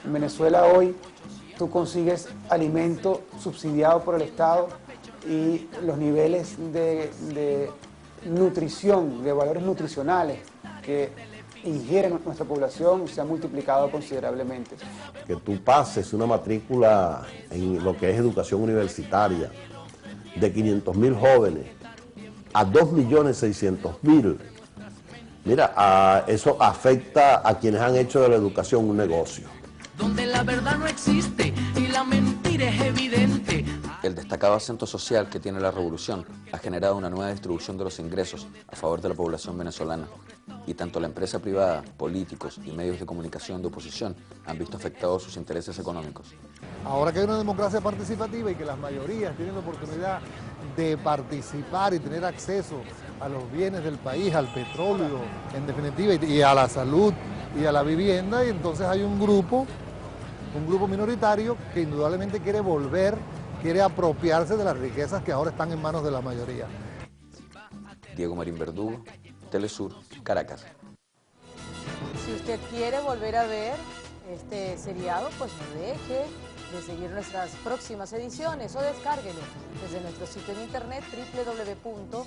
En Venezuela hoy tú consigues alimento subsidiado por el Estado y los niveles de nutrición, de valores nutricionales que ingiere nuestra población se ha multiplicado considerablemente. Que tú pases una matrícula en lo que es educación universitaria de 500.000 jóvenes a 2.600.000, mira, eso afecta a quienes han hecho de la educación un negocio. Donde la verdad no existe y la mentira es evidente. El destacado acento social que tiene la revolución ha generado una nueva distribución de los ingresos a favor de la población venezolana. Y tanto la empresa privada, políticos y medios de comunicación de oposición han visto afectados sus intereses económicos. Ahora que hay una democracia participativa y que las mayorías tienen la oportunidad de participar y tener acceso a los bienes del país, al petróleo, en definitiva, y a la salud y a la vivienda, y entonces hay un grupo minoritario que indudablemente quiere apropiarse de las riquezas que ahora están en manos de la mayoría. Diego Marín Verdugo, Telesur, Caracas. Si usted quiere volver a ver este seriado, pues no deje de seguir nuestras próximas ediciones o descárguelo desde nuestro sitio en internet www.telesurtv.net.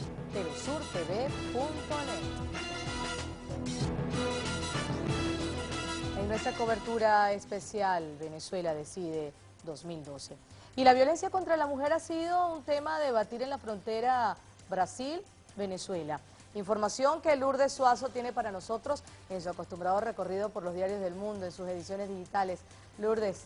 En nuestra cobertura especial, Venezuela Decide 2012. Y la violencia contra la mujer ha sido un tema a debatir en la frontera Brasil-Venezuela. Información que Lourdes Suazo tiene para nosotros en su acostumbrado recorrido por los diarios del mundo, en sus ediciones digitales. Lourdes.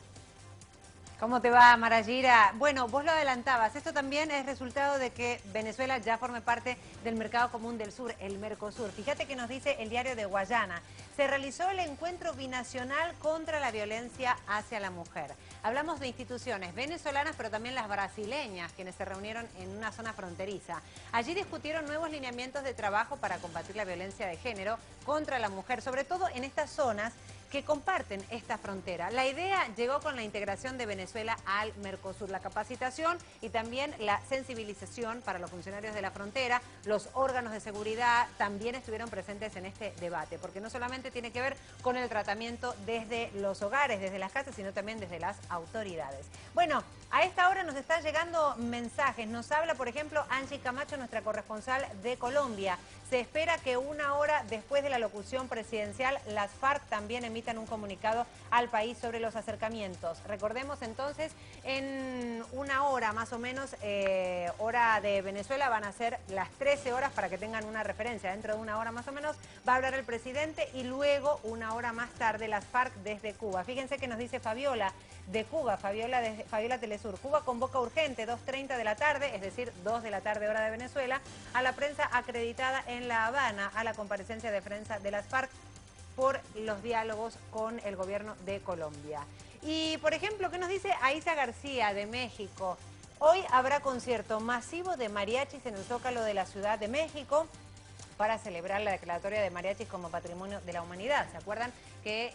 ¿Cómo te va, Marayira? Bueno, vos lo adelantabas. Esto también es resultado de que Venezuela ya forme parte del Mercado Común del Sur, el Mercosur. Fíjate que nos dice el diario de Guayana. Se realizó el encuentro binacional contra la violencia hacia la mujer. Hablamos de instituciones venezolanas, pero también las brasileñas, quienes se reunieron en una zona fronteriza. Allí discutieron nuevos lineamientos de trabajo para combatir la violencia de género contra la mujer, sobre todo en estas zonas que comparten esta frontera. La idea llegó con la integración de Venezuela al Mercosur, la capacitación y también la sensibilización para los funcionarios de la frontera. Los órganos de seguridad también estuvieron presentes en este debate, porque no solamente tiene que ver con el tratamiento desde los hogares, desde las casas, sino también desde las autoridades. Bueno, a esta hora nos están llegando mensajes. Nos habla, por ejemplo, Angie Camacho, nuestra corresponsal de Colombia. Se espera que una hora después de la locución presidencial, las FARC también emitan un comunicado al país sobre los acercamientos. Recordemos entonces, en una hora más o menos, hora de Venezuela, van a ser las 13 horas para que tengan una referencia. Dentro de una hora más o menos va a hablar el presidente y luego, una hora más tarde, las FARC desde Cuba. Fíjense que nos dice Fabiola de Cuba, Fabiola Telesur. Cuba convoca urgente 2:30 de la tarde, es decir, 2 de la tarde hora de Venezuela, a la prensa acreditada en La Habana a la comparecencia de prensa de las FARC por los diálogos con el gobierno de Colombia. Y, por ejemplo, ¿qué nos dice Aiza García de México? Hoy habrá concierto masivo de mariachis en el Zócalo de la Ciudad de México para celebrar la declaratoria de mariachis como Patrimonio de la Humanidad. ¿Se acuerdan que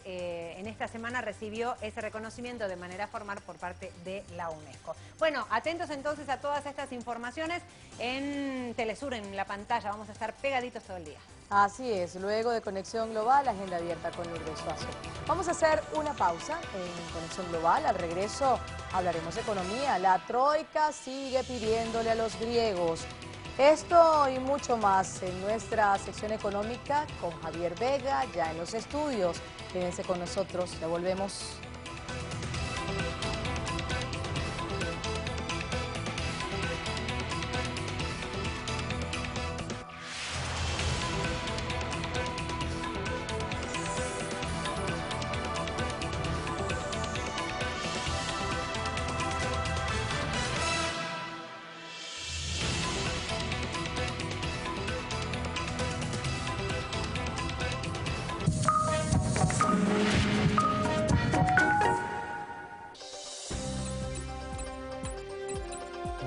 en esta semana recibió ese reconocimiento de manera formal por parte de la UNESCO? Bueno, atentos entonces a todas estas informaciones en Telesur, en la pantalla. Vamos a estar pegaditos todo el día. Así es, luego de Conexión Global, agenda abierta con Lourdes Suazo. Vamos a hacer una pausa en Conexión Global. Al regreso hablaremos de economía. La Troika sigue pidiéndole a los griegos. Esto y mucho más en nuestra sección económica con Javier Vega, ya en los estudios. Quédense con nosotros, ya volvemos.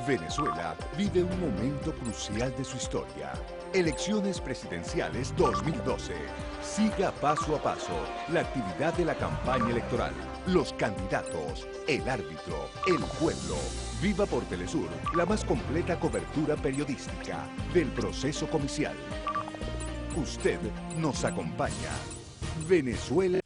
Venezuela vive un momento crucial de su historia. Elecciones presidenciales 2012. Siga paso a paso la actividad de la campaña electoral, los candidatos, el árbitro, el pueblo. Viva por Telesur la más completa cobertura periodística del proceso comicial. Usted nos acompaña. Venezuela.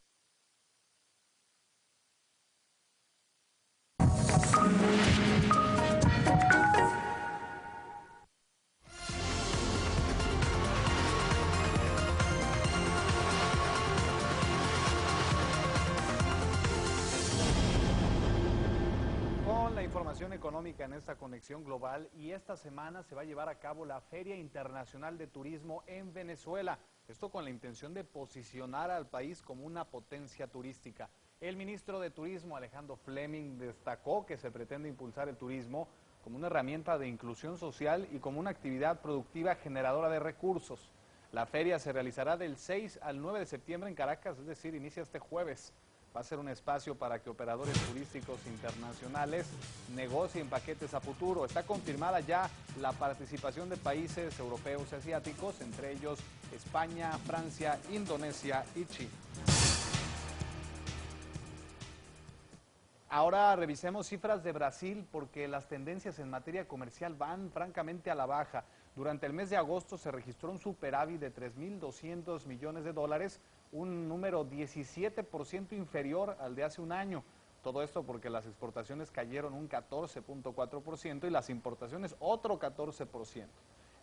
Económica en esta conexión global, y esta semana se va a llevar a cabo la Feria Internacional de Turismo en Venezuela. Esto con la intención de posicionar al país como una potencia turística. El ministro de Turismo, Alejandro Fleming, destacó que se pretende impulsar el turismo como una herramienta de inclusión social y como una actividad productiva generadora de recursos. La feria se realizará del 6 al 9 de septiembre en Caracas, es decir, inicia este jueves. Va a ser un espacio para que operadores turísticos internacionales negocien paquetes a futuro. Está confirmada ya la participación de países europeos y asiáticos, entre ellos España, Francia, Indonesia y China. Ahora revisemos cifras de Brasil, porque las tendencias en materia comercial van francamente a la baja. Durante el mes de agosto se registró un superávit de 3.200 millones de dólares, un número 17% inferior al de hace un año. Todo esto porque las exportaciones cayeron un 14.4% y las importaciones otro 14%.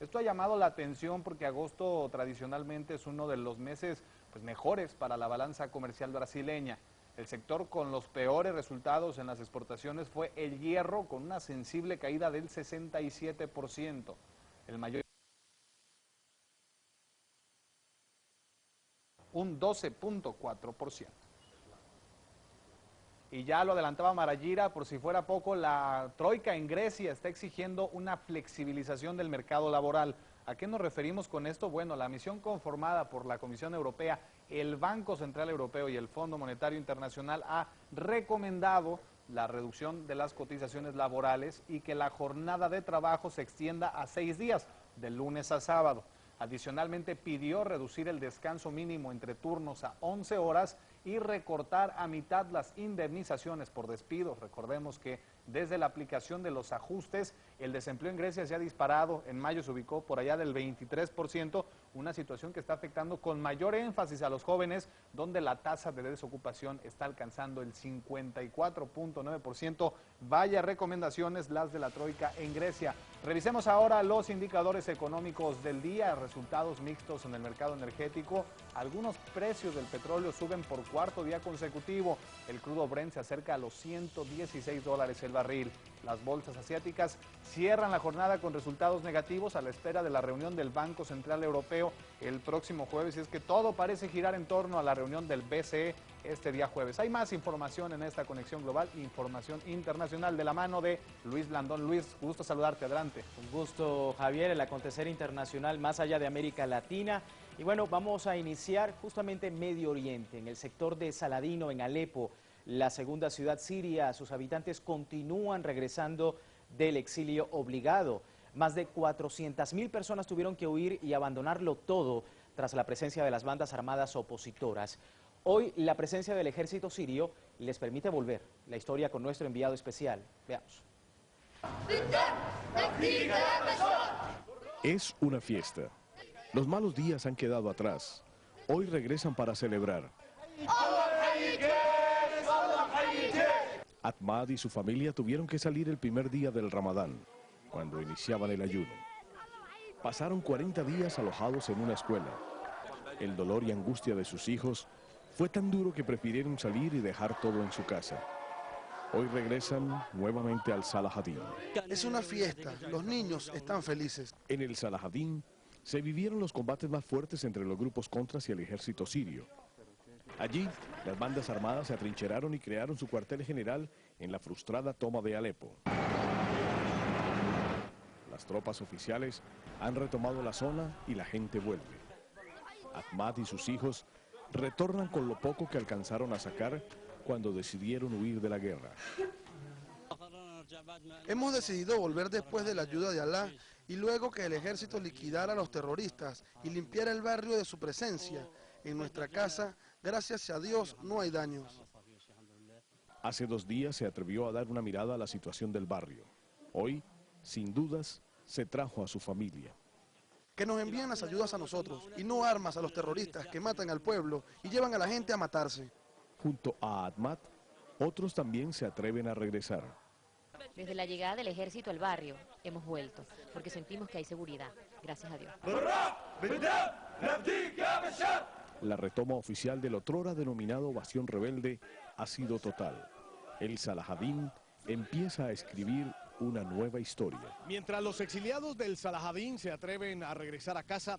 Esto ha llamado la atención porque agosto tradicionalmente es uno de los meses mejores para la balanza comercial brasileña. El sector con los peores resultados en las exportaciones fue el hierro, con una sensible caída del 67%. El mayor, un 12.4%. Y ya lo adelantaba Marayira, por si fuera poco, la Troika en Grecia está exigiendo una flexibilización del mercado laboral. ¿A qué nos referimos con esto? Bueno, la misión conformada por la Comisión Europea, el Banco Central Europeo y el Fondo Monetario Internacional ha recomendado la reducción de las cotizaciones laborales y que la jornada de trabajo se extienda a 6 días, de lunes a sábado. Adicionalmente pidió reducir el descanso mínimo entre turnos a 11 horas y recortar a mitad las indemnizaciones por despido. Recordemos que desde la aplicación de los ajustes, el desempleo en Grecia se ha disparado. En mayo se ubicó por allá del 23%, una situación que está afectando con mayor énfasis a los jóvenes, donde la tasa de desocupación está alcanzando el 54.9%. Vaya recomendaciones las de la Troika en Grecia. Revisemos ahora los indicadores económicos del día, resultados mixtos en el mercado energético. Algunos precios del petróleo suben por cuarto día consecutivo. El crudo Brent se acerca a los $116 el barril. Las bolsas asiáticas cierran la jornada con resultados negativos a la espera de la reunión del Banco Central Europeo el próximo jueves, y es que todo parece girar en torno a la reunión del BCE este día jueves. Hay más información en esta conexión global, información internacional de la mano de Luis Blandón. Luis, gusto saludarte, adelante. Un gusto, Javier. El acontecer internacional más allá de América Latina Y bueno, vamos a iniciar justamente en Medio Oriente, en el sector de Saladino, en Alepo, la segunda ciudad siria. Sus habitantes continúan regresando del exilio obligado. Más de 400.000 personas tuvieron que huir y abandonarlo todo tras la presencia de las bandas armadas opositoras. Hoy la presencia del ejército sirio les permite volver. La historia con nuestro enviado especial. Veamos. Es una fiesta. Los malos días han quedado atrás. Hoy regresan para celebrar. Ahmad y su familia tuvieron que salir el primer día del Ramadán, cuando iniciaban el ayuno. Pasaron 40 días alojados en una escuela. El dolor y angustia de sus hijos fue tan duro que prefirieron salir y dejar todo en su casa. Hoy regresan nuevamente al Salahadin. Es una fiesta, los niños están felices. En el Salahadin se vivieron los combates más fuertes entre los grupos contras y el ejército sirio. Allí, las bandas armadas se atrincheraron y crearon su cuartel general en la frustrada toma de Alepo. Las tropas oficiales han retomado la zona y la gente vuelve. Ahmad y sus hijos retornan con lo poco que alcanzaron a sacar cuando decidieron huir de la guerra. Hemos decidido volver después de la ayuda de Alá y luego que el ejército liquidara a los terroristas y limpiara el barrio de su presencia. En nuestra casa, gracias a Dios, no hay daños. Hace 2 días se atrevió a dar una mirada a la situación del barrio. Hoy, sin dudas, se trajo a su familia. Que nos envíen las ayudas a nosotros y no armas a los terroristas que matan al pueblo y llevan a la gente a matarse. Junto a Ahmad, otros también se atreven a regresar. Desde la llegada del ejército al barrio, hemos vuelto, porque sentimos que hay seguridad, gracias a Dios. La retoma oficial del otrora denominado Bastión Rebelde ha sido total. El Salahadin empieza a escribir una nueva historia. Mientras los exiliados del Salahadin se atreven a regresar a casa,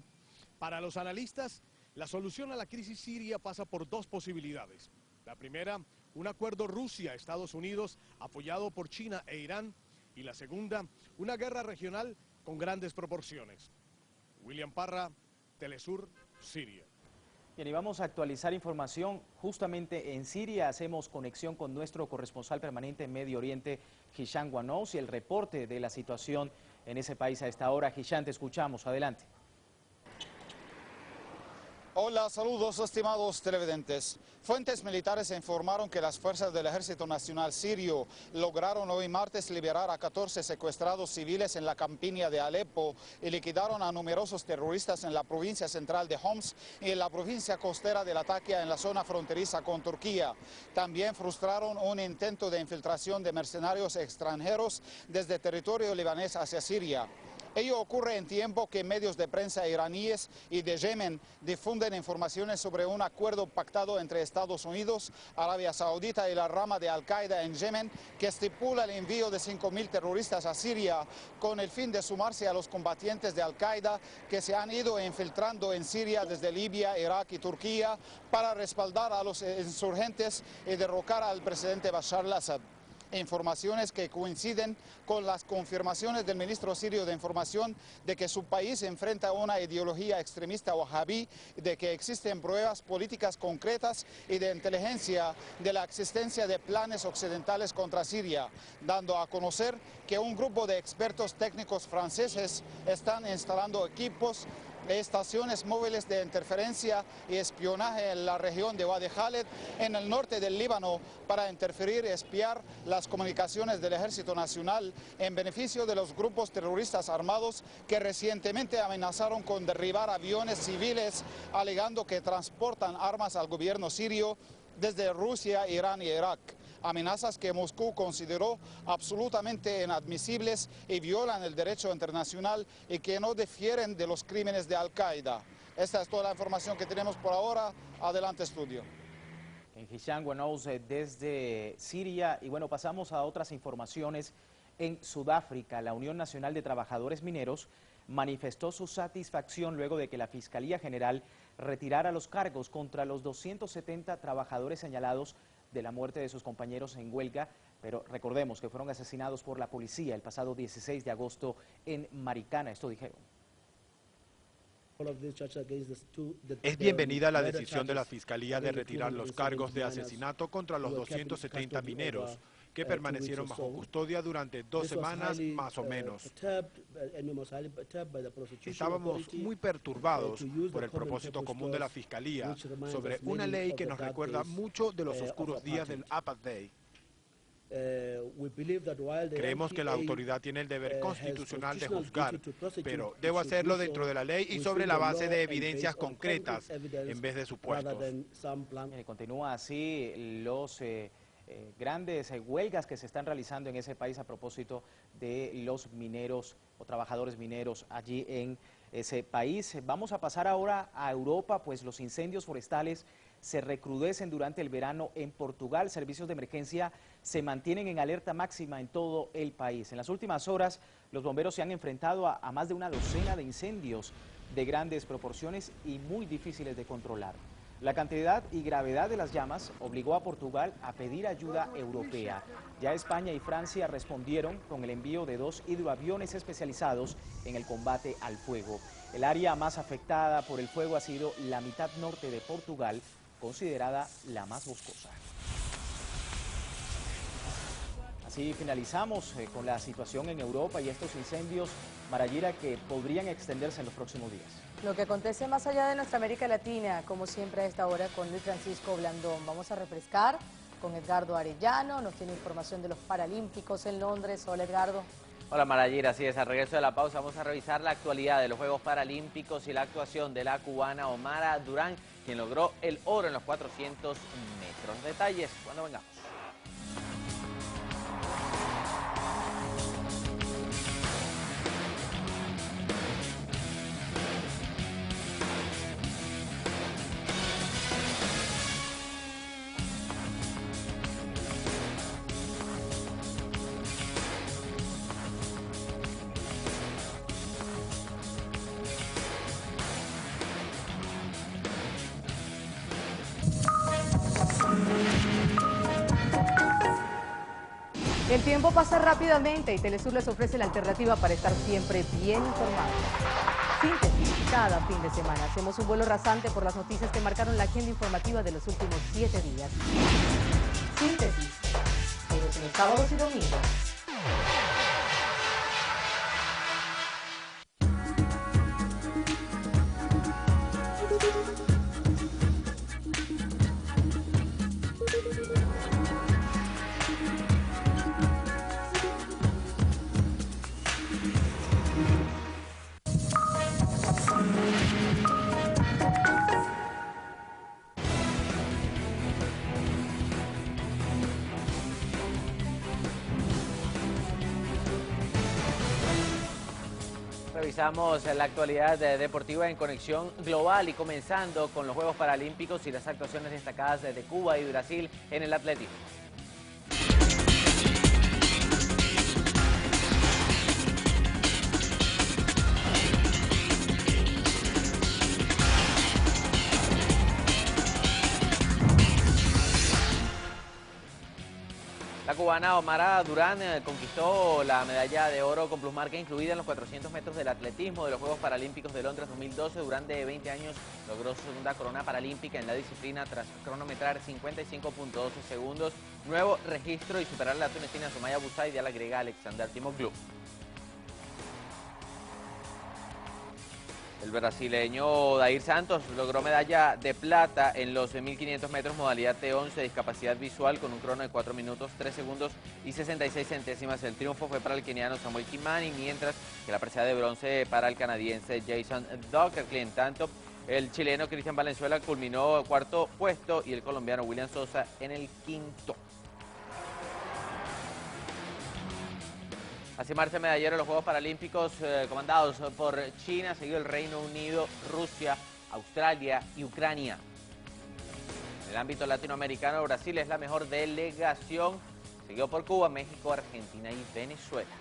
para los analistas, la solución a la crisis siria pasa por 2 posibilidades. La primera, un acuerdo Rusia-Estados Unidos apoyado por China e Irán. Y la segunda, una guerra regional con grandes proporciones. William Parra, Telesur, Siria. Bien, y vamos a actualizar información justamente en Siria. Hacemos conexión con nuestro corresponsal permanente en Medio Oriente, Hisham Guanous, y el reporte de la situación en ese país a esta hora. Hisham, te escuchamos. Adelante. Hola, saludos estimados televidentes. Fuentes militares informaron que las fuerzas del Ejército Nacional Sirio lograron hoy martes liberar a 14 secuestrados civiles en la campiña de Alepo y liquidaron a numerosos terroristas en la provincia central de Homs y en la provincia costera de Latakia en la zona fronteriza con Turquía. También frustraron un intento de infiltración de mercenarios extranjeros desde territorio libanés hacia Siria. Ello ocurre en tiempo que medios de prensa iraníes y de Yemen difunden informaciones sobre un acuerdo pactado entre Estados Unidos, Arabia Saudita y la rama de Al-Qaeda en Yemen que estipula el envío de 5.000 terroristas a Siria con el fin de sumarse a los combatientes de Al-Qaeda que se han ido infiltrando en Siria desde Libia, Irak y Turquía para respaldar a los insurgentes y derrocar al presidente Bashar al-Assad. Informaciones que coinciden con las confirmaciones del ministro sirio de Información de que su país enfrenta una ideología extremista wahabí, de que existen pruebas políticas concretas y de inteligencia de la existencia de planes occidentales contra Siria, dando a conocer que un grupo de expertos técnicos franceses están instalando equipos estaciones móviles de interferencia y espionaje en la región de Wadi Khaled, en el norte del Líbano, para interferir y espiar las comunicaciones del Ejército Nacional en beneficio de los grupos terroristas armados que recientemente amenazaron con derribar aviones civiles, alegando que transportan armas al gobierno sirio desde Rusia, Irán y Irak. Amenazas que Moscú consideró absolutamente inadmisibles y violan el derecho internacional y que no difieren de los crímenes de Al-Qaeda. Esta es toda la información que tenemos por ahora. Adelante, estudio. En Hisham Guanous desde Siria. Y bueno, pasamos a otras informaciones. En Sudáfrica, la Unión Nacional de Trabajadores Mineros manifestó su satisfacción luego de que la Fiscalía General retirara los cargos contra los 270 trabajadores señalados de la muerte de sus compañeros en huelga, pero recordemos que fueron asesinados por la policía el pasado 16 de agosto en Maricana. Esto dijeron. Es bienvenida la decisión de la Fiscalía de retirar los cargos de asesinato contra los 270 mineros que permanecieron bajo custodia durante 2 semanas más o menos. Estábamos muy perturbados por el propósito común de la Fiscalía sobre una ley que nos recuerda mucho de los oscuros días del Apartheid. Creemos que la autoridad tiene el deber constitucional de juzgar, pero debo hacerlo dentro de la ley y sobre la base de evidencias concretas en vez de supuestos. Continúa así los grandes huelgas que se están realizando en ese país a propósito de los mineros o trabajadores mineros allí en ese país. Vamos a pasar ahora a Europa, pues los incendios forestales se recrudecen durante el verano en Portugal. Servicios de emergencia se mantienen en alerta máxima en todo el país. En las últimas horas, los bomberos se han enfrentado a más de una docena de incendios de grandes proporciones y muy difíciles de controlar. La cantidad y gravedad de las llamas obligó a Portugal a pedir ayuda europea. Ya España y Francia respondieron con el envío de 2 hidroaviones especializados en el combate al fuego. El área más afectada por el fuego ha sido la mitad norte de Portugal, considerada la más boscosa. Así finalizamos con la situación en Europa y estos incendios, Marayira, que podrían extenderse en los próximos días. Lo que acontece más allá de nuestra América Latina, como siempre a esta hora con Luis Francisco Blandón. Vamos a refrescar con Edgardo Arellano, nos tiene información de los Paralímpicos en Londres. Hola, Edgardo. Hola, Marayira, así es, al regreso de la pausa vamos a revisar la actualidad de los Juegos Paralímpicos y la actuación de la cubana Omara Durán, quien logró el oro en los 400 metros. Detalles cuando vengamos. El tiempo pasa rápidamente y Telesur les ofrece la alternativa para estar siempre bien informados. Síntesis, cada fin de semana hacemos un vuelo rasante por las noticias que marcaron la agenda informativa de los últimos 7 días. Síntesis, todos los sábados y domingos. Revisamos la actualidad deportiva en Conexión Global y comenzando con los Juegos Paralímpicos y las actuaciones destacadas de Cuba y Brasil en el atletismo. La cubana Omara Durán conquistó la medalla de oro con plusmarca incluida en los 400 metros del atletismo de los Juegos Paralímpicos de Londres 2012. Durante 20 años logró su segunda corona paralímpica en la disciplina tras cronometrar 55.12 segundos, nuevo registro y superar a la tunecina Sumaya Busaid y a la griega Alexander Timoglu. El brasileño Dair Santos logró medalla de plata en los 1500 metros modalidad T11 de discapacidad visual con un crono de 4 minutos, 3 segundos y 66 centésimas. El triunfo fue para el keniano Samuel Kimani, mientras que la presea de bronce para el canadiense Jason Doherty. En tanto, el chileno Cristian Valenzuela culminó cuarto puesto y el colombiano William Sosa en el quinto. Así marcha medallero en los Juegos Paralímpicos comandados por China, seguido el Reino Unido, Rusia, Australia y Ucrania. En el ámbito latinoamericano, Brasil es la mejor delegación, seguido por Cuba, México, Argentina y Venezuela.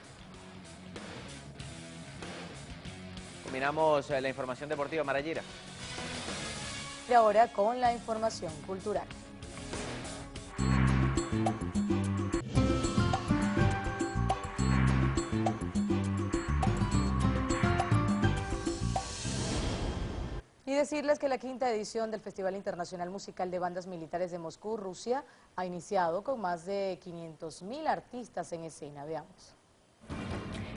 Combinamos la información deportiva, Marayira. Y ahora con la información cultural. decirles que la 5ª edición del Festival Internacional Musical de Bandas Militares de Moscú, Rusia, ha iniciado con más de 500.000 artistas en escena. Veamos.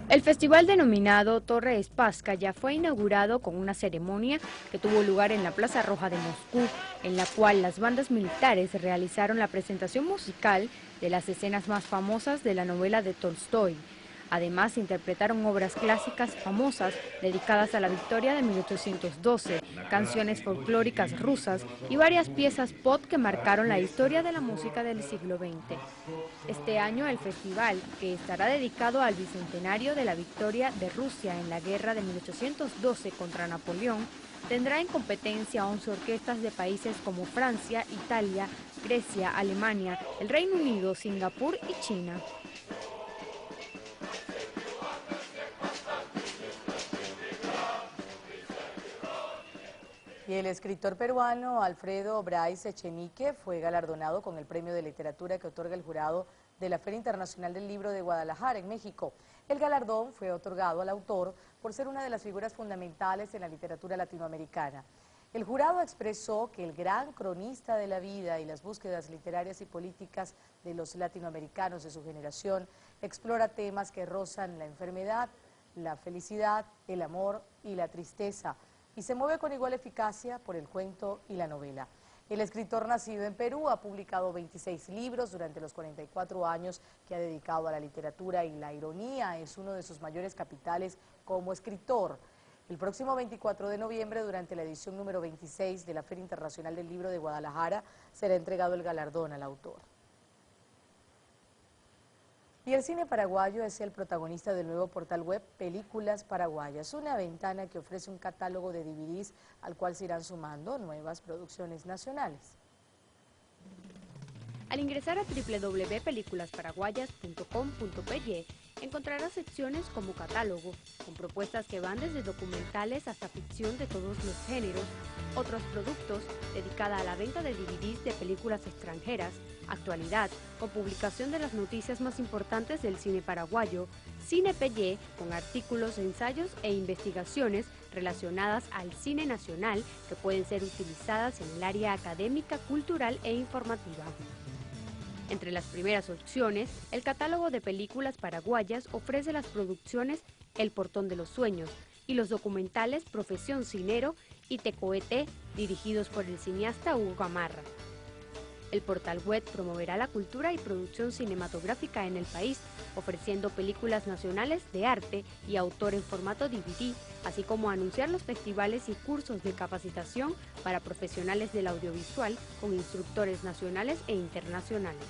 El festival denominado Torre Spasskaya fue inaugurado con una ceremonia que tuvo lugar en la Plaza Roja de Moscú, en la cual las bandas militares realizaron la presentación musical de las escenas más famosas de la novela de Tolstoy. Además, interpretaron obras clásicas famosas dedicadas a la victoria de 1812, canciones folclóricas rusas y varias piezas pop que marcaron la historia de la música del siglo XX. Este año el festival, que estará dedicado al bicentenario de la victoria de Rusia en la guerra de 1812 contra Napoleón, tendrá en competencia 11 orquestas de países como Francia, Italia, Grecia, Alemania, el Reino Unido, Singapur y China. Y el escritor peruano Alfredo Bryce Echenique fue galardonado con el premio de literatura que otorga el jurado de la Feria Internacional del Libro de Guadalajara, en México. El galardón fue otorgado al autor por ser una de las figuras fundamentales en la literatura latinoamericana. El jurado expresó que el gran cronista de la vida y las búsquedas literarias y políticas de los latinoamericanos de su generación explora temas que rozan la enfermedad, la felicidad, el amor y la tristeza, y se mueve con igual eficacia por el cuento y la novela. El escritor nacido en Perú ha publicado 26 libros durante los 44 años que ha dedicado a la literatura, y la ironía es uno de sus mayores capitales como escritor. El próximo 24 de noviembre, durante la edición número 26 de la Feria Internacional del Libro de Guadalajara, será entregado el galardón al autor. Y el cine paraguayo es el protagonista del nuevo portal web Películas Paraguayas, una ventana que ofrece un catálogo de DVDs al cual se irán sumando nuevas producciones nacionales. Al ingresar a www.películasparaguayas.com.py encontrarás secciones como catálogo, con propuestas que van desde documentales hasta ficción de todos los géneros, otros productos dedicada a la venta de DVDs de películas extranjeras, actualidad, con publicación de las noticias más importantes del cine paraguayo, Cine PY, con artículos, ensayos e investigaciones relacionadas al cine nacional que pueden ser utilizadas en el área académica, cultural e informativa. Entre las primeras opciones, el catálogo de Películas Paraguayas ofrece las producciones El Portón de los Sueños y los documentales Profesión Cinero y Tecoete, dirigidos por el cineasta Hugo Gamarra. El portal web promoverá la cultura y producción cinematográfica en el país, ofreciendo películas nacionales de arte y autor en formato DVD, así como anunciar los festivales y cursos de capacitación para profesionales del audiovisual con instructores nacionales e internacionales.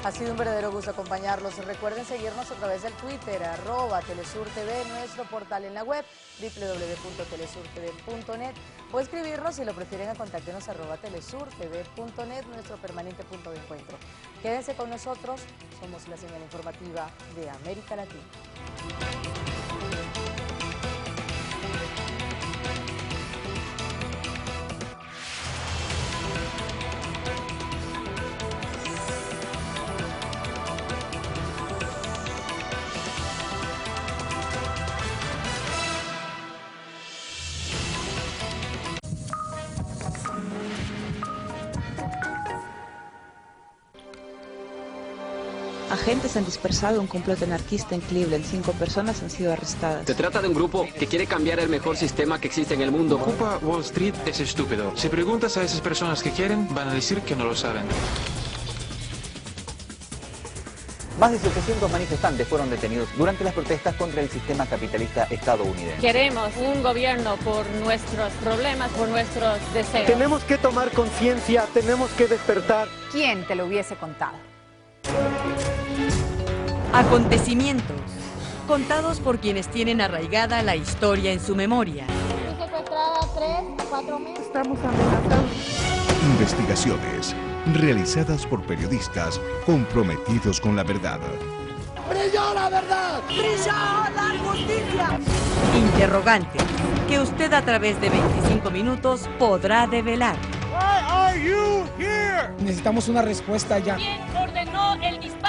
Ha sido un verdadero gusto acompañarlos. Recuerden seguirnos a través del Twitter, @TelesurTV, nuestro portal en la web, www.telesurtv.net, o escribirnos, si lo prefieren, a contactenos @telesurtv.net, nuestro permanente punto de encuentro. Quédense con nosotros, somos la señal informativa de América Latina. Agentes han dispersado un complot anarquista en Cleveland. 5 personas han sido arrestadas. Se trata de un grupo que quiere cambiar el mejor sistema que existe en el mundo. Ocupa Wall Street es estúpido. Si preguntas a esas personas que quieren, van a decir que no lo saben. Más de 700 manifestantes fueron detenidos durante las protestas contra el sistema capitalista estadounidense. Queremos un gobierno por nuestros problemas, por nuestros deseos. Tenemos que tomar conciencia, tenemos que despertar. ¿Quién te lo hubiese contado? Acontecimientos, contados por quienes tienen arraigada la historia en su memoria. Fui secuestrada 3, 4 meses. Estamos amenazados. Investigaciones realizadas por periodistas comprometidos con la verdad. ¡Brilló la verdad! ¡Brilló la justicia! Interrogantes, que usted a través de 25 minutos podrá develar. Why are you here? Necesitamos una respuesta ya. ¿Quién ordenó el disparo?